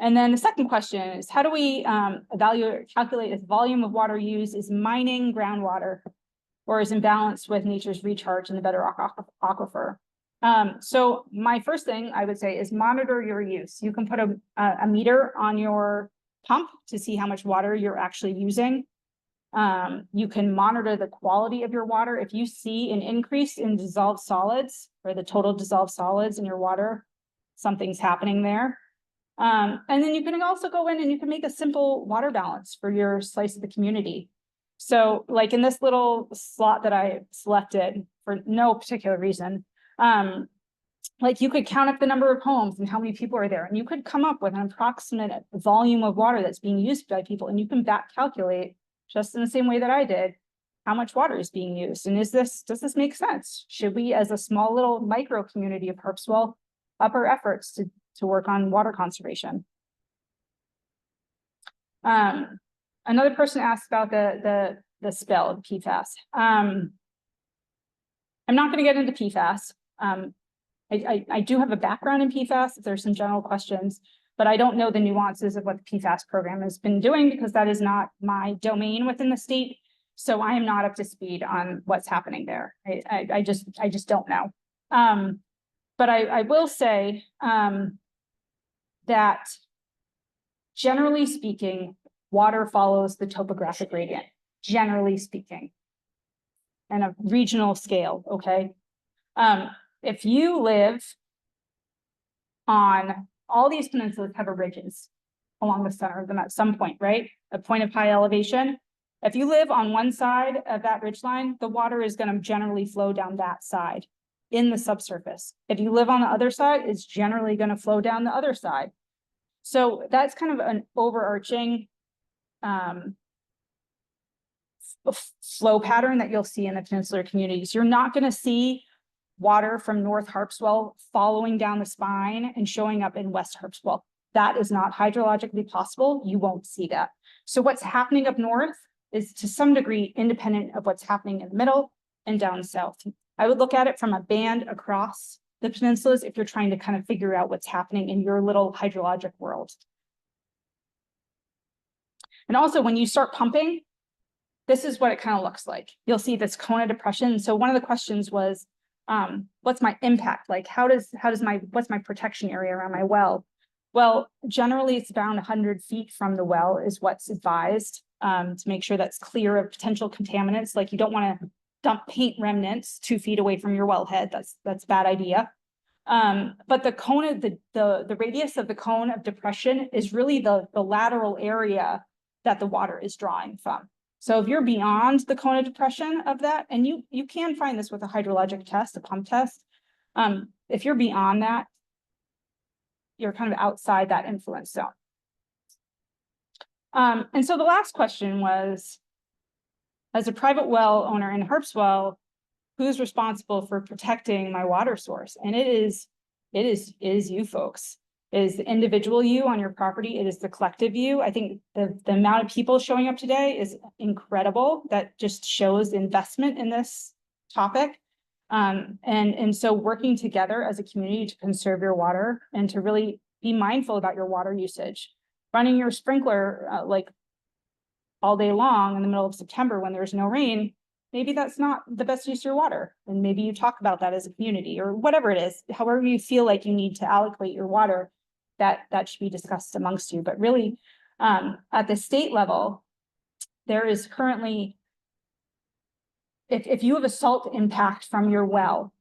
And then the second question is, how do we calculate if volume of water used is mining groundwater or is imbalanced with nature's recharge in the Bedrock aquifer? So my first thing I would say is monitor your use. You can put a meter on your pump to see how much water you're actually using. You can monitor the quality of your water. If you see an increase in dissolved solids or the total dissolved solids in your water, something's happening there. And then you can also go in and you can make a simple water balance for your slice of the community. So like in this little slot that I selected for no particular reason, like you could count up the number of homes and how many people are there, and you could come up with an approximate volume of water that's being used by people, and you can back calculate just in the same way that I did how much water is being used. And does this make sense? Should we, as a small little micro community of Harpswell, up our efforts to work on water conservation? Another person asked about the spill, the PFAS. I'm not going to get into PFAS. I do have a background in PFAS. There's some general questions, but I don't know the nuances of what the PFAS program has been doing, because that is not my domain within the state. So I am not up to speed on what's happening there. I just don't know. But I will say that generally speaking, water follows the topographic gradient, generally speaking, and a regional scale, okay? If you live on all these peninsulas have ridges along the center of them at some point, right? A point of high elevation. If you live on one side of that ridgeline, the water is going to generally flow down that side in the subsurface. If you live on the other side, it's generally going to flow down the other side. So that's kind of an overarching flow pattern that you'll see in the peninsular communities. You're not going to see water from North Harpswell following down the spine and showing up in West Harpswell. That is not hydrologically possible. You won't see that. So what's happening up north is to some degree independent of what's happening in the middle and down south. I would look at it from a band across the peninsulas if you're trying to kind of figure out what's happening in your little hydrologic world. And also when you start pumping, this is what it kind of looks like. You'll see this cone of depression. So one of the questions was, what's my impact? Like what's my protection area around my well? Well, generally it's around 100 feet from the well is what's advised, to make sure that's clear of potential contaminants. Like you don't want to dump paint remnants 2 feet away from your wellhead. That's a bad idea. But the cone of the radius of the cone of depression is really the lateral area that the water is drawing from. So if you're beyond the cone of depression of that, and you can find this with a hydrologic test, a pump test, if you're beyond that, you're kind of outside that influence zone. And so the last question was, as a private well owner in Harpswell, who's responsible for protecting my water source? And it is you folks. It is the individual you on your property. It is the collective you. I think the amount of people showing up today is incredible. That just shows investment in this topic. And so working together as a community to conserve your water and to really be mindful about your water usage. Running your sprinkler like all day long in the middle of September when there's no rain, maybe that's not the best use of your water. And maybe you talk about that as a community or whatever it is, however you feel like you need to allocate your water, that should be discussed amongst you. But really, at the state level, there is currently, if you have a salt impact from your well,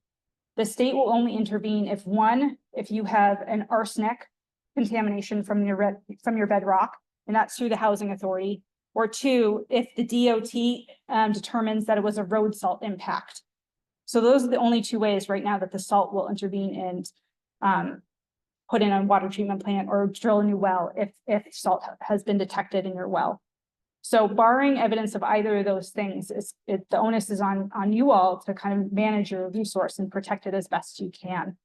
the state will only intervene if you have an arsenic contamination from your bedrock, and that's through the housing authority, or 2, if the DOT determines that it was a road salt impact. So those are the only two ways right now that the salt will intervene and put in a water treatment plant or drill a new well if salt has been detected in your well. So barring evidence of either of those things, the onus is on you all to kind of manage your resource and protect it as best you can.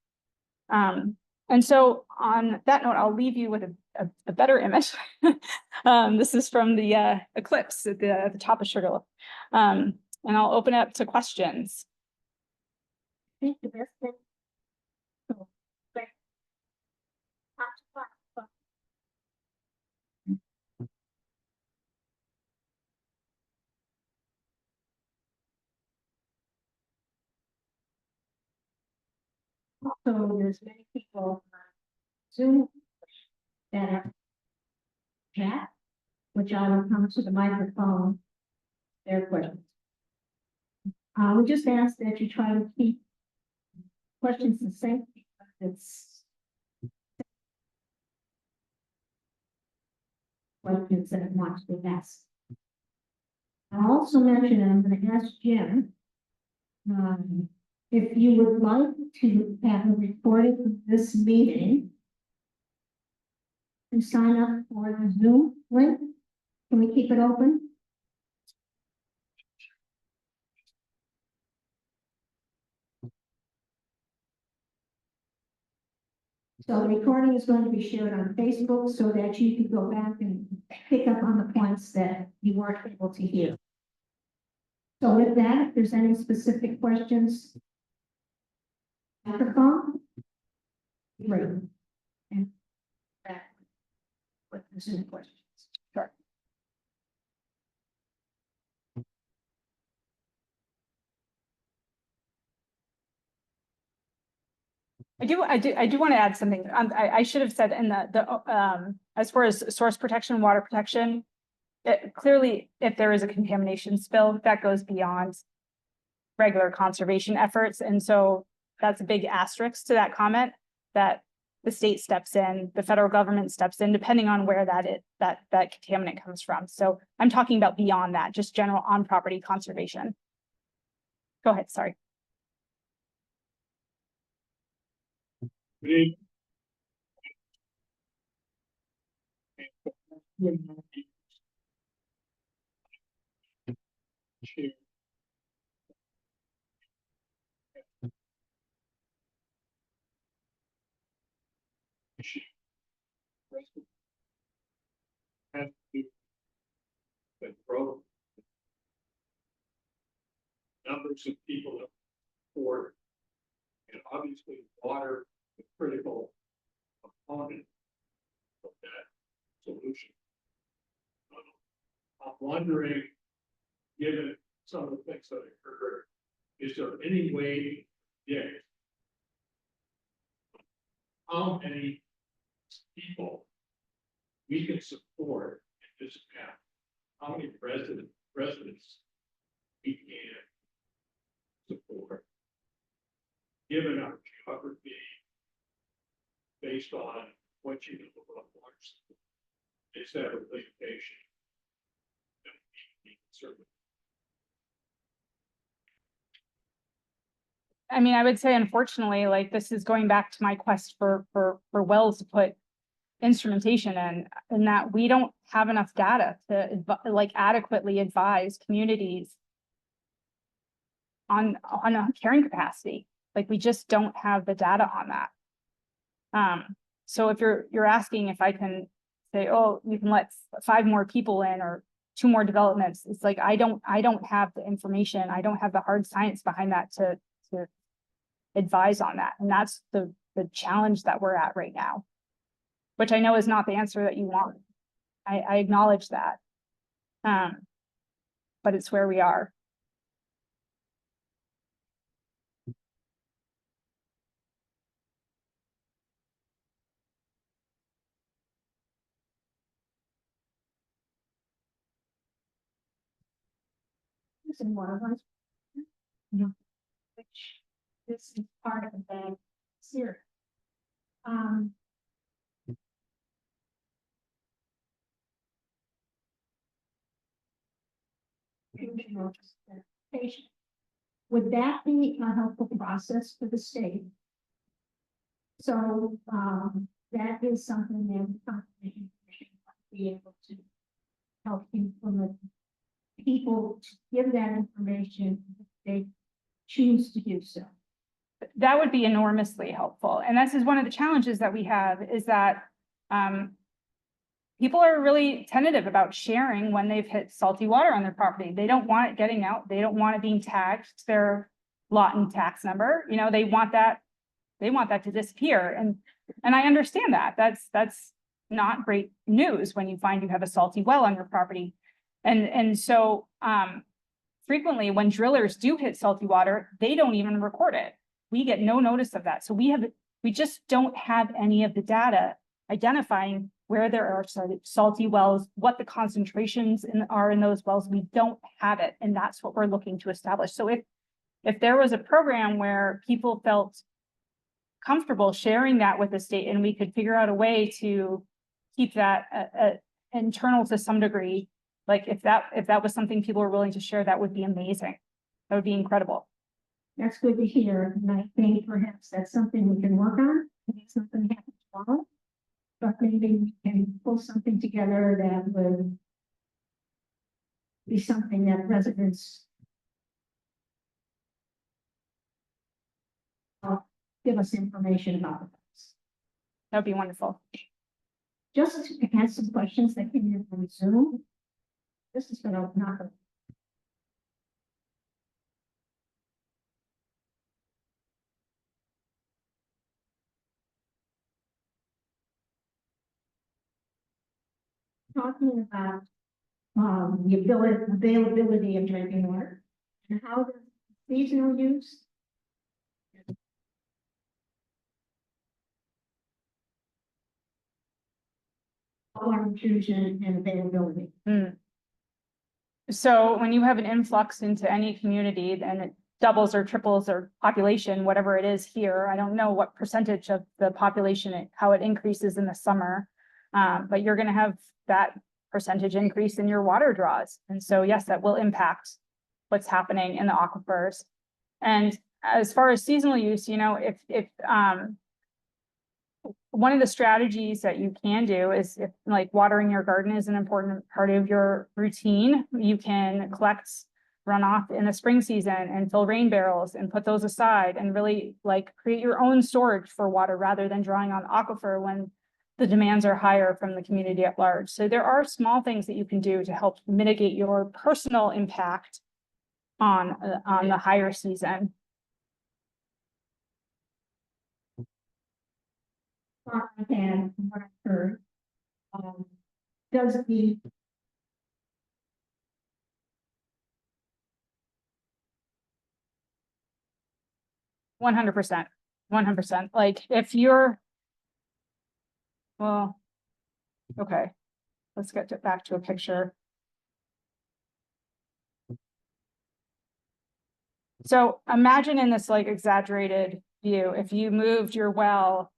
And so on that note, I'll leave you with a better image. This is from the eclipse at the top of Sugarloaf. And I'll open it up to questions. I think the best thing. So there's many people on Zoom that are chat, which I will come to the microphone, their questions. We just ask that you try to keep questions succinct. It's questions that want to be asked. I'll also mention, and I'm going to ask Jim, if you would like to have a recording of this meeting, and sign up for the Zoom link. Can we keep it open? So the recording is going to be shared on Facebook so that you can go back and pick up on the points that you weren't able to hear. So with that, if there's any specific questions, microphone. Great. And back with the Zoom questions. Sure. I do want to add something. I should have said in the as far as source protection, water protection, clearly, if there is a contamination spill, that goes beyond regular conservation efforts. And so that's a big asterisk to that comment, that the state steps in, the federal government steps in, depending on where that contaminant comes from. So I'm talking about beyond that, just general on-property conservation. Go ahead, sorry. Numbers of people for, and obviously water is a critical component of that solution. I'm wondering, given some of the things that occurred, is there any way to predict how many people we can support in this town? How many residents we can support, given our geography, based on what you know about water supply? Is that a limitation that we need to serve? I mean, I would say, unfortunately, like this is going back to my quest for wells to put instrumentation in that we don't have enough data to like adequately advise communities on a carrying capacity. Like we just don't have the data on that. So if you're asking if I can say, oh, you can let 5 more people in or 2 more developments, it's like I don't have the information. I don't have the hard science behind that to advise on that. And that's the challenge that we're at right now, which I know is not the answer that you want. I acknowledge that. But it's where we are. And one of us. Yeah. Which this is part of the series. Patient. would that be a helpful process for the state? So, that is something that the Conservation Commission might be able to help implement people to give that information if they choose to do so. That would be enormously helpful. And this is one of the challenges that we have is that people are really tentative about sharing when they've hit salty water on their property. They don't want it getting out. They don't want it being tagged to their lot and tax number. You know, they want that to disappear. And I understand that. That's not great news when you find you have a salty well on your property. And so frequently when drillers do hit salty water, they don't even record it. We get no notice of that. So we just don't have any of the data identifying where there are salty wells, what the concentrations are in those wells. We don't have it. And that's what we're looking to establish. So if there was a program where people felt comfortable sharing that with the state and we could figure out a way to keep that internal to some degree, like if that was something people were willing to share, that would be amazing. That would be incredible. That's good to hear, and I think perhaps that's something we can work on. Maybe something happens tomorrow, but maybe we can pull something together that would be something that residents give us information about. That'd be wonderful. Just to add some questions that came in from Zoom. This is going to knock a talking about the availability of drinking water and how the seasonal use. Water intrusion and availability. So when you have an influx into any community, then it doubles or triples or population, whatever it is here. I don't know what percentage of the population, how it increases in the summer. But you're going to have that percentage increase in your water draws. And so, yes, that will impact what's happening in the aquifers. And as far as seasonal use, you know, if one of the strategies that you can do is if like watering your garden is an important part of your routine, you can collect runoff in the spring season and fill rain barrels and put those aside and really like create your own storage for water rather than drawing on aquifer when the demands are higher from the community at large. So there are small things that you can do to help mitigate your personal impact on the higher season. And from what I've heard, does the 100%, 100%. Like if you're, well, okay, let's get back to a picture. So imagine in this like exaggerated view, if you moved your well,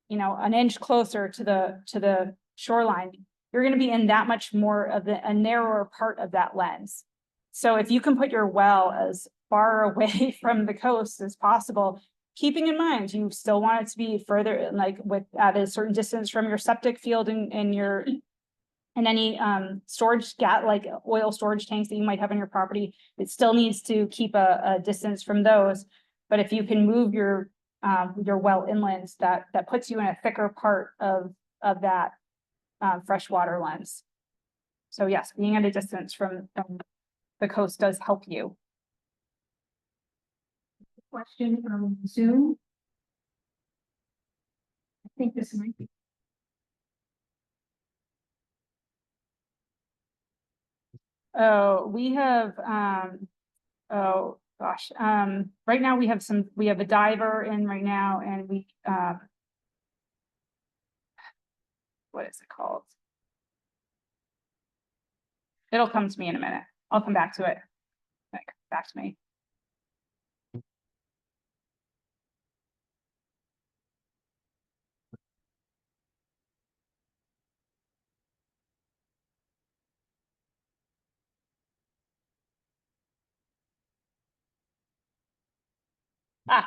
you know, an inch closer to the shoreline, you're going to be in that much more of a narrower part of that lens. So if you can put your well as far away from the coast as possible, keeping in mind you still want it to be further, like at a certain distance from your septic field and any storage like oil storage tanks that you might have on your property, it still needs to keep a distance from those. But if you can move your well inland, that puts you in a thicker part of that freshwater lens. So yes, being at a distance from the coast does help you. question from Zoom? I think this might be. Oh, we have, oh gosh, right now we have a diver in right now and we, what is it called? It'll come to me in a minute. I'll come back to it. Back to me.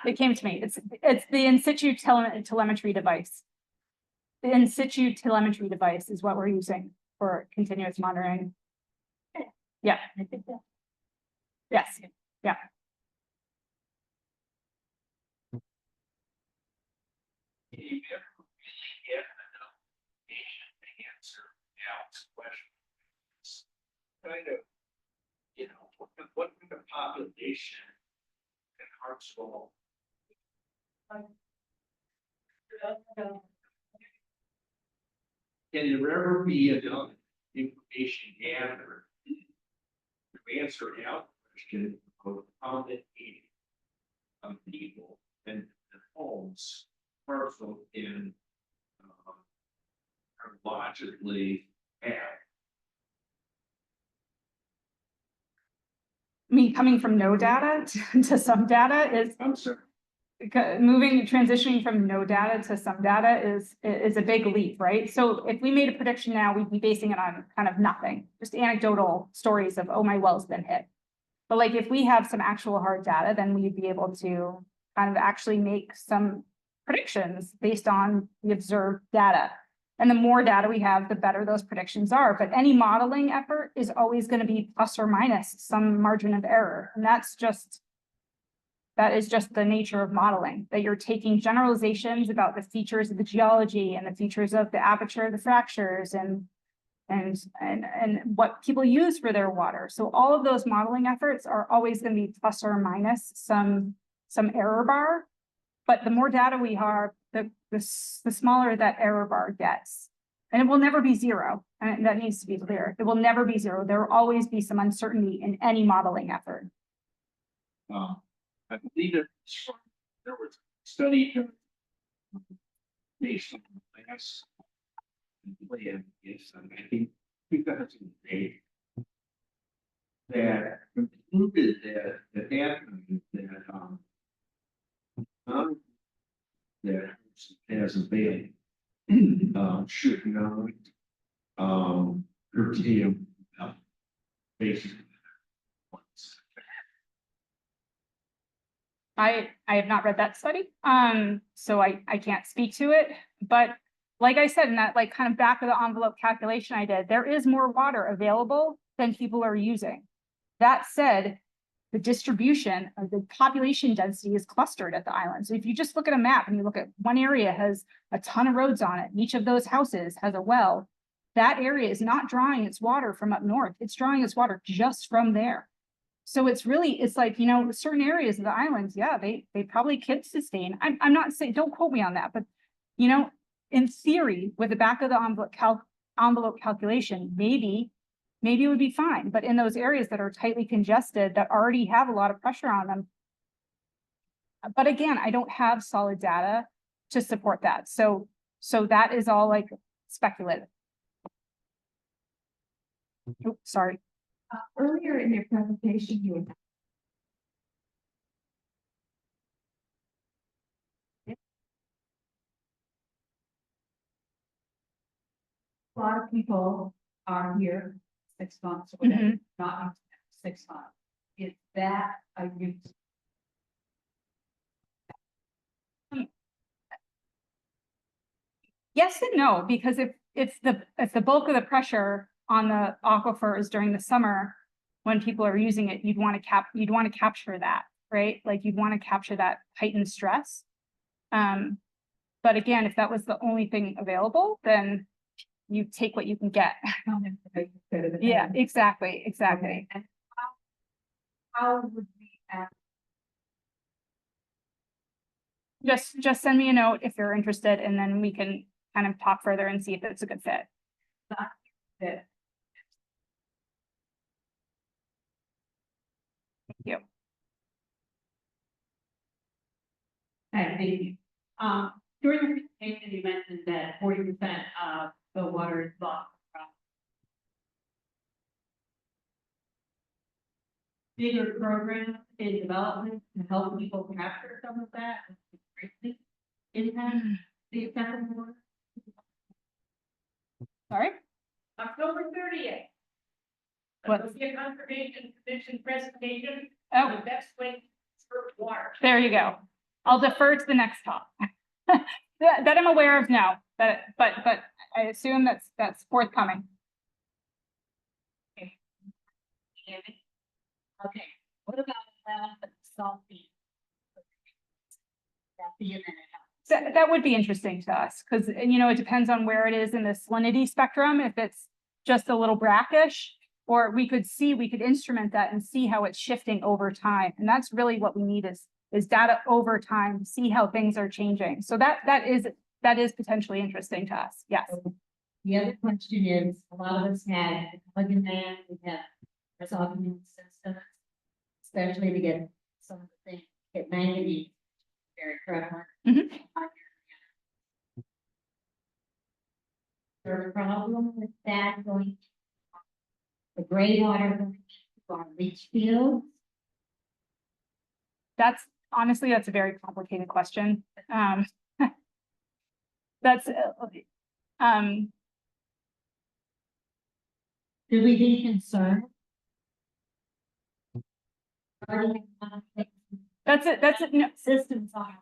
It came to me. It's the in situ telemetry device. The in situ telemetry device is what we're using for continuous monitoring. Yeah. Yes, yeah. Kind of, what kind of population in Harpswell? Can there ever be enough information gathered to answer our question of how many people and homes parcel in logically have? Me coming from no data to some data is I'm sorry. transitioning from no data to some data is a big leap, right? So if we made a prediction now, we'd be basing it on kind of nothing, just anecdotal stories of, oh, my well's been hit. But like, if we have some actual hard data, then we'd be able to kind of actually make some predictions based on the observed data. And the more data we have, the better those predictions are. But any modeling effort is always going to be plus or minus some margin of error. And that is just the nature of modeling, that you're taking generalizations about the features of the geology and the features of the aperture of the fractures and what people use for their water. So all of those modeling efforts are always going to be plus or minus some error bar. But the more data we have, the smaller that error bar gets. And it will never be zero. And that needs to be clear. It will never be zero. There will always be some uncertainty in any modeling effort. I believe that there was a study based on last plan, yes, I think 2008, that concluded that happened that as a bail should not curtail basically. I have not read that study, so I can't speak to it. But like I said, in that like kind of back of the envelope calculation I did, there is more water available than people are using. That said, the distribution of the population density is clustered at the island. So if you just look at a map and you look at one area has a ton of roads on it, and each of those houses has a well, that area is not drawing its water from up north. It's drawing its water just from there. So it's like, certain areas of the islands, yeah, they probably could sustain. I'm not saying, don't quote me on that, but in theory, with the back of the envelope calculation, maybe it would be fine. But in those areas that are tightly congested, that already have a lot of pressure on them. But again, I don't have solid data to support that. So that is all like speculative. Oops, sorry. Earlier in your presentation, you a lot of people are here 6 months or whatever, not 6 months. Is that a use? Yes and no, because if the bulk of the pressure on the aquifer is during the summer when people are using it, you'd want to capture that, right? Like you'd want to capture that heightened stress. But again, if that was the only thing available, then you take what you can get. Yeah, exactly. Okay. And how would we ask? Just send me a note if you're interested, and then we can kind of talk further and see if it's a good fit. That Thank you. the during the presentation, you mentioned that 40% of the water is lost from bigger programs in development to help people capture some of that impact the effect of water. Sorry. October 30th. What? There'll be a conservation commission presentation. Oh, The best way for water. there you go. I'll defer to the next talk. That I'm aware of now, but I assume that's forthcoming. Okay, what about salty? That be in there. That would be interesting to us, because, you know, it depends on where it is in the salinity spectrum, if it's just a little brackish, or we could instrument that and see how it's shifting over time. And that's really what we need is data over time, see how things are changing. So that is potentially interesting to us. Yes. The other question is, a lot of us had plug and man, we have resolved immune systems, especially to get some of the things, get manganese, very prevalent. Mhm. There's a problem with that going, the gray water going to our leach fields. That's a very complicated question. That's, Should we be concerned? that's it. No, Systems are.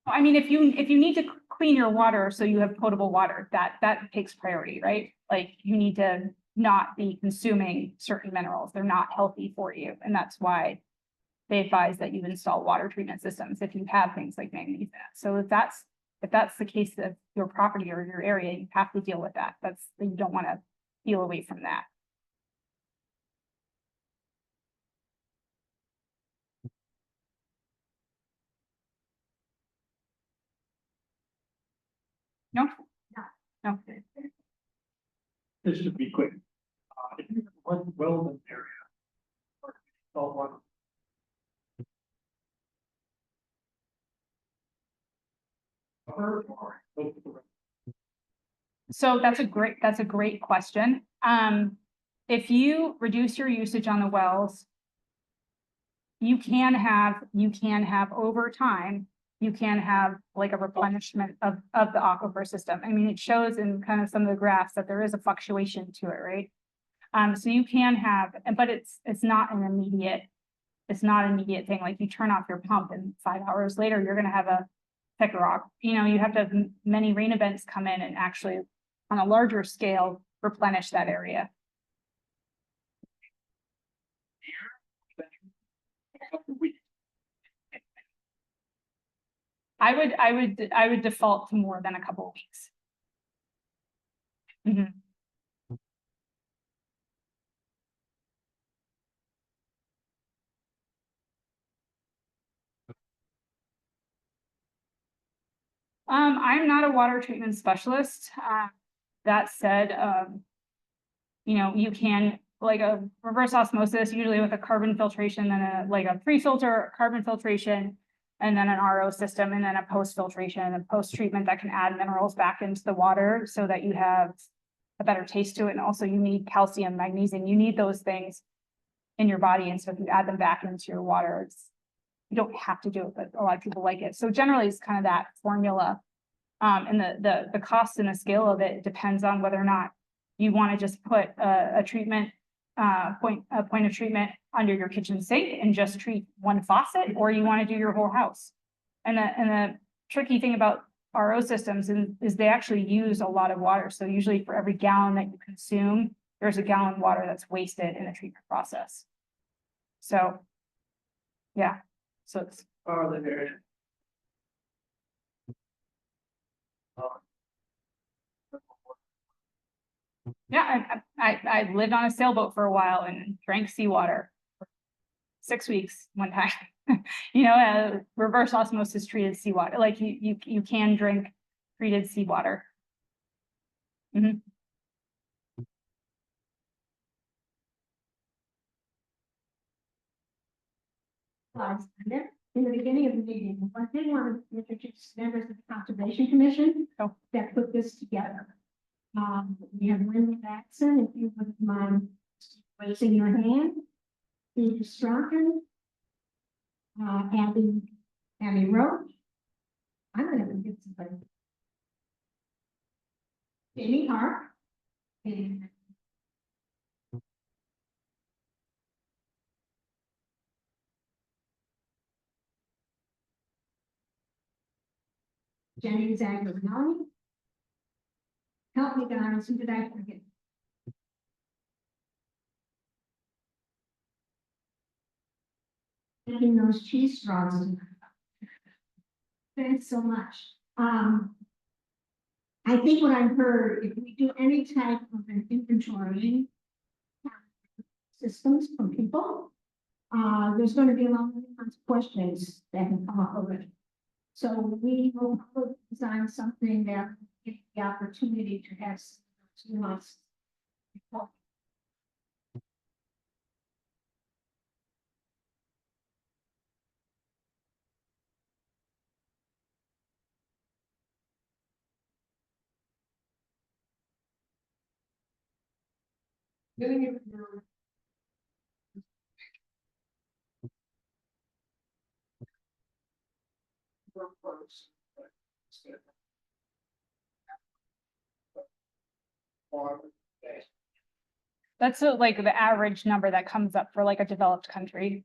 I mean, if you need to clean your water so you have potable water, that takes priority, right? Like, you need to not be consuming certain minerals. They're not healthy for you. And that's why they advise that you install water treatment systems if you have things like manganese. So if that's the case of your property or your area, you have to deal with that. You don't want to feel away from that. No? No. This should be quick. If you have one well area. Or saltwater. So that's a great question. If you reduce your usage on the wells, you can have over time, you can have like a replenishment of the aquifer system. I mean, it shows in kind of some of the graphs that there is a fluctuation to it, right? So you can have, but it's not an immediate thing. Like, you turn off your pump and 5 hours later, you're gonna have a rock. You know, you have to have many rain events come in and actually, on a larger scale, replenish that area. I would default to more than a couple of weeks. Mhm. I'm not a water treatment specialist. That said, you know, you can, like, a reverse osmosis, usually with a carbon filtration, then a pre-filter carbon filtration, and then an RO system, and then a post filtration and post treatment that can add minerals back into the water so that you have a better taste to it. And also, you need calcium, magnesium, you need those things in your body. And so if you add them back into your water, you don't have to do it, but a lot of people like it. So generally, it's kind of that formula. And the cost and the scale of it depends on whether or not you want to just put a treatment point of treatment under your kitchen sink and just treat one faucet, or you want to do your whole house. And the tricky thing about RO systems is they actually use a lot of water. So usually for every gallon that you consume, there's a gallon of water that's wasted in the treatment process. So, yeah, so it's. Yeah, I lived on a sailboat for a while and drank seawater for 6 weeks one time. You know, reverse osmosis treated seawater. Like, you can drink treated seawater. Mhm. In the beginning of the meeting, I did want to introduce members of the Conservation Commission Oh. that put this together. We have Linda Batson, if you wouldn't mind raising your hand. Steve Strachan. Abby Roach. I'm gonna get somebody. Jamie Hart. And Jenny Zagarelli. Help me guys, who did I forget? Making those cheese straws. Thanks so much. I think what I've heard, if we do any type of an inventory systems from people, there's going to be a lot of questions that can come up with it. So we will probably design something that gives the opportunity to have 2 months. That's like the average number that comes up for like a developed country.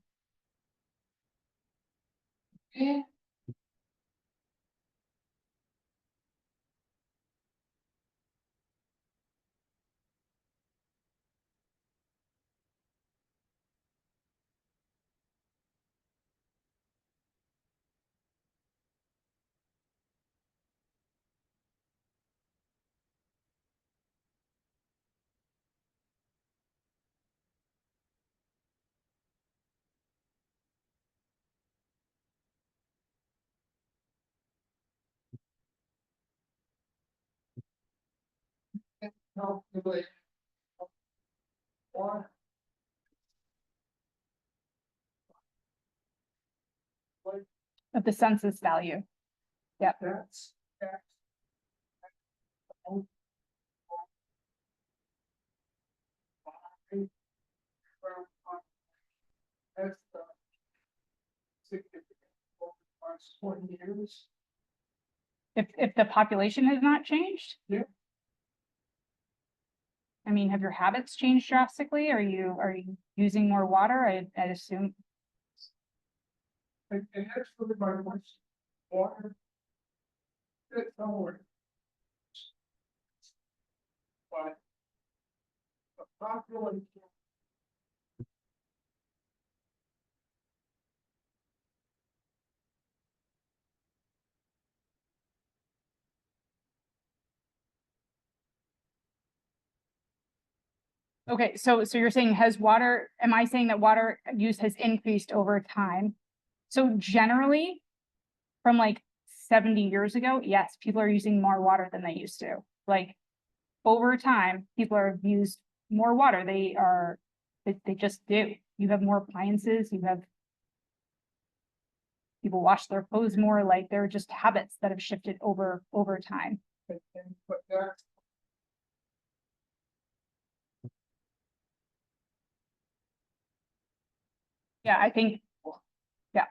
Of the census value. Yep. If the population has not changed? Yeah. I mean, have your habits changed drastically? Are you using more water? I'd assume. And that's really my question. Water. It's nowhere. But the population. Okay, so you're saying am I saying that water use has increased over time? So generally, from like 70 years ago, yes, people are using more water than they used to. Like over time, people are used more water. They just do. You have more appliances, people wash their clothes more, like they're just habits that have shifted over time. But that's. Yeah, I think, yeah.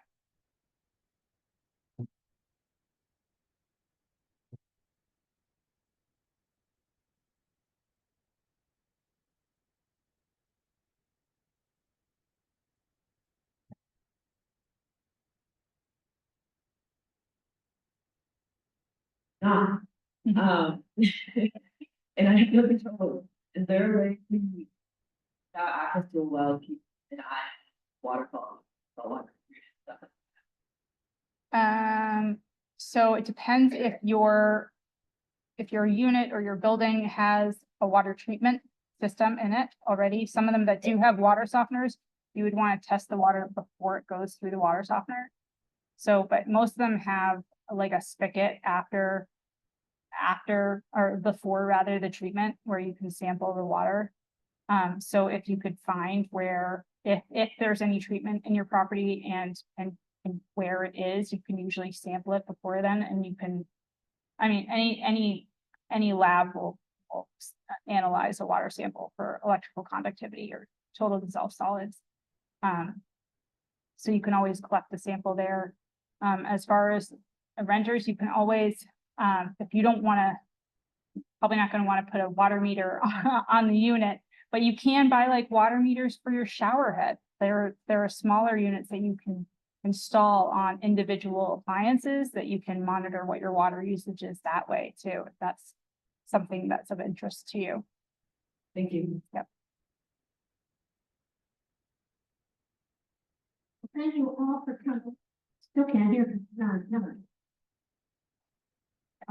Um, Mhm. and I feel control, is there a way to, access to a well, keep an eye on waterfall, saltwater stuff? So it depends if your unit or your building has a water treatment system in it already. Some of them that do have water softeners, you would want to test the water before it goes through the water softener. So, but most of them have like a spigot after or before rather the treatment where you can sample the water. So if you could find where, if there's any treatment in your property and where it is, you can usually sample it before then, and you can, I mean, any lab will analyze a water sample for electrical conductivity or total dissolved solids. So you can always collect the sample there. As far as renters, you can always, if you don't want to, probably not going to want to put a water meter on the unit, but you can buy like water meters for your shower head. There are smaller units that you install on individual appliances that you can monitor what your water usage is that way too, if that's something that's of interest to you. Thank you. Yep. Thank you all for coming. Still can't hear. No.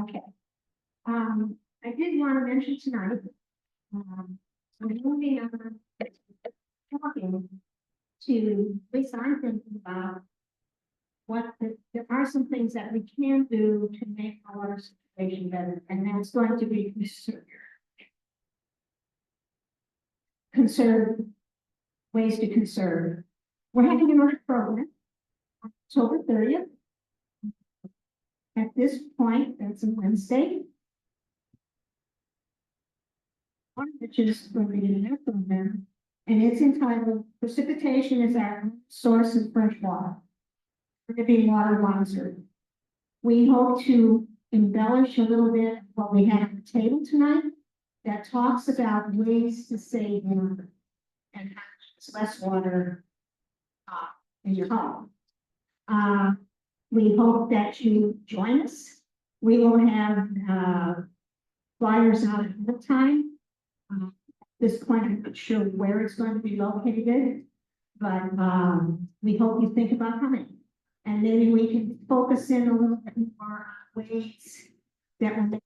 Okay. I did want to mention tonight, I'm moving on talking to, at least I'm thinking about there are some things that we can do to make our situation better, and that's going to be conserve ways to conserve. We're having another program, October 30th. At this point, that's a Wednesday. One of which is going to be in their program, and it's entitled Precipitation is Our Source of Fresh Water. We're going to be water wiser. We hope to embellish a little bit what we have at the table tonight that talks about ways to save water and how much less water in your home. We hope that you join us. We will have flyers out at the time. At this point, I'm not sure where it's going to be located, but we hope you think about coming. And maybe we can focus in a little bit more on ways that will make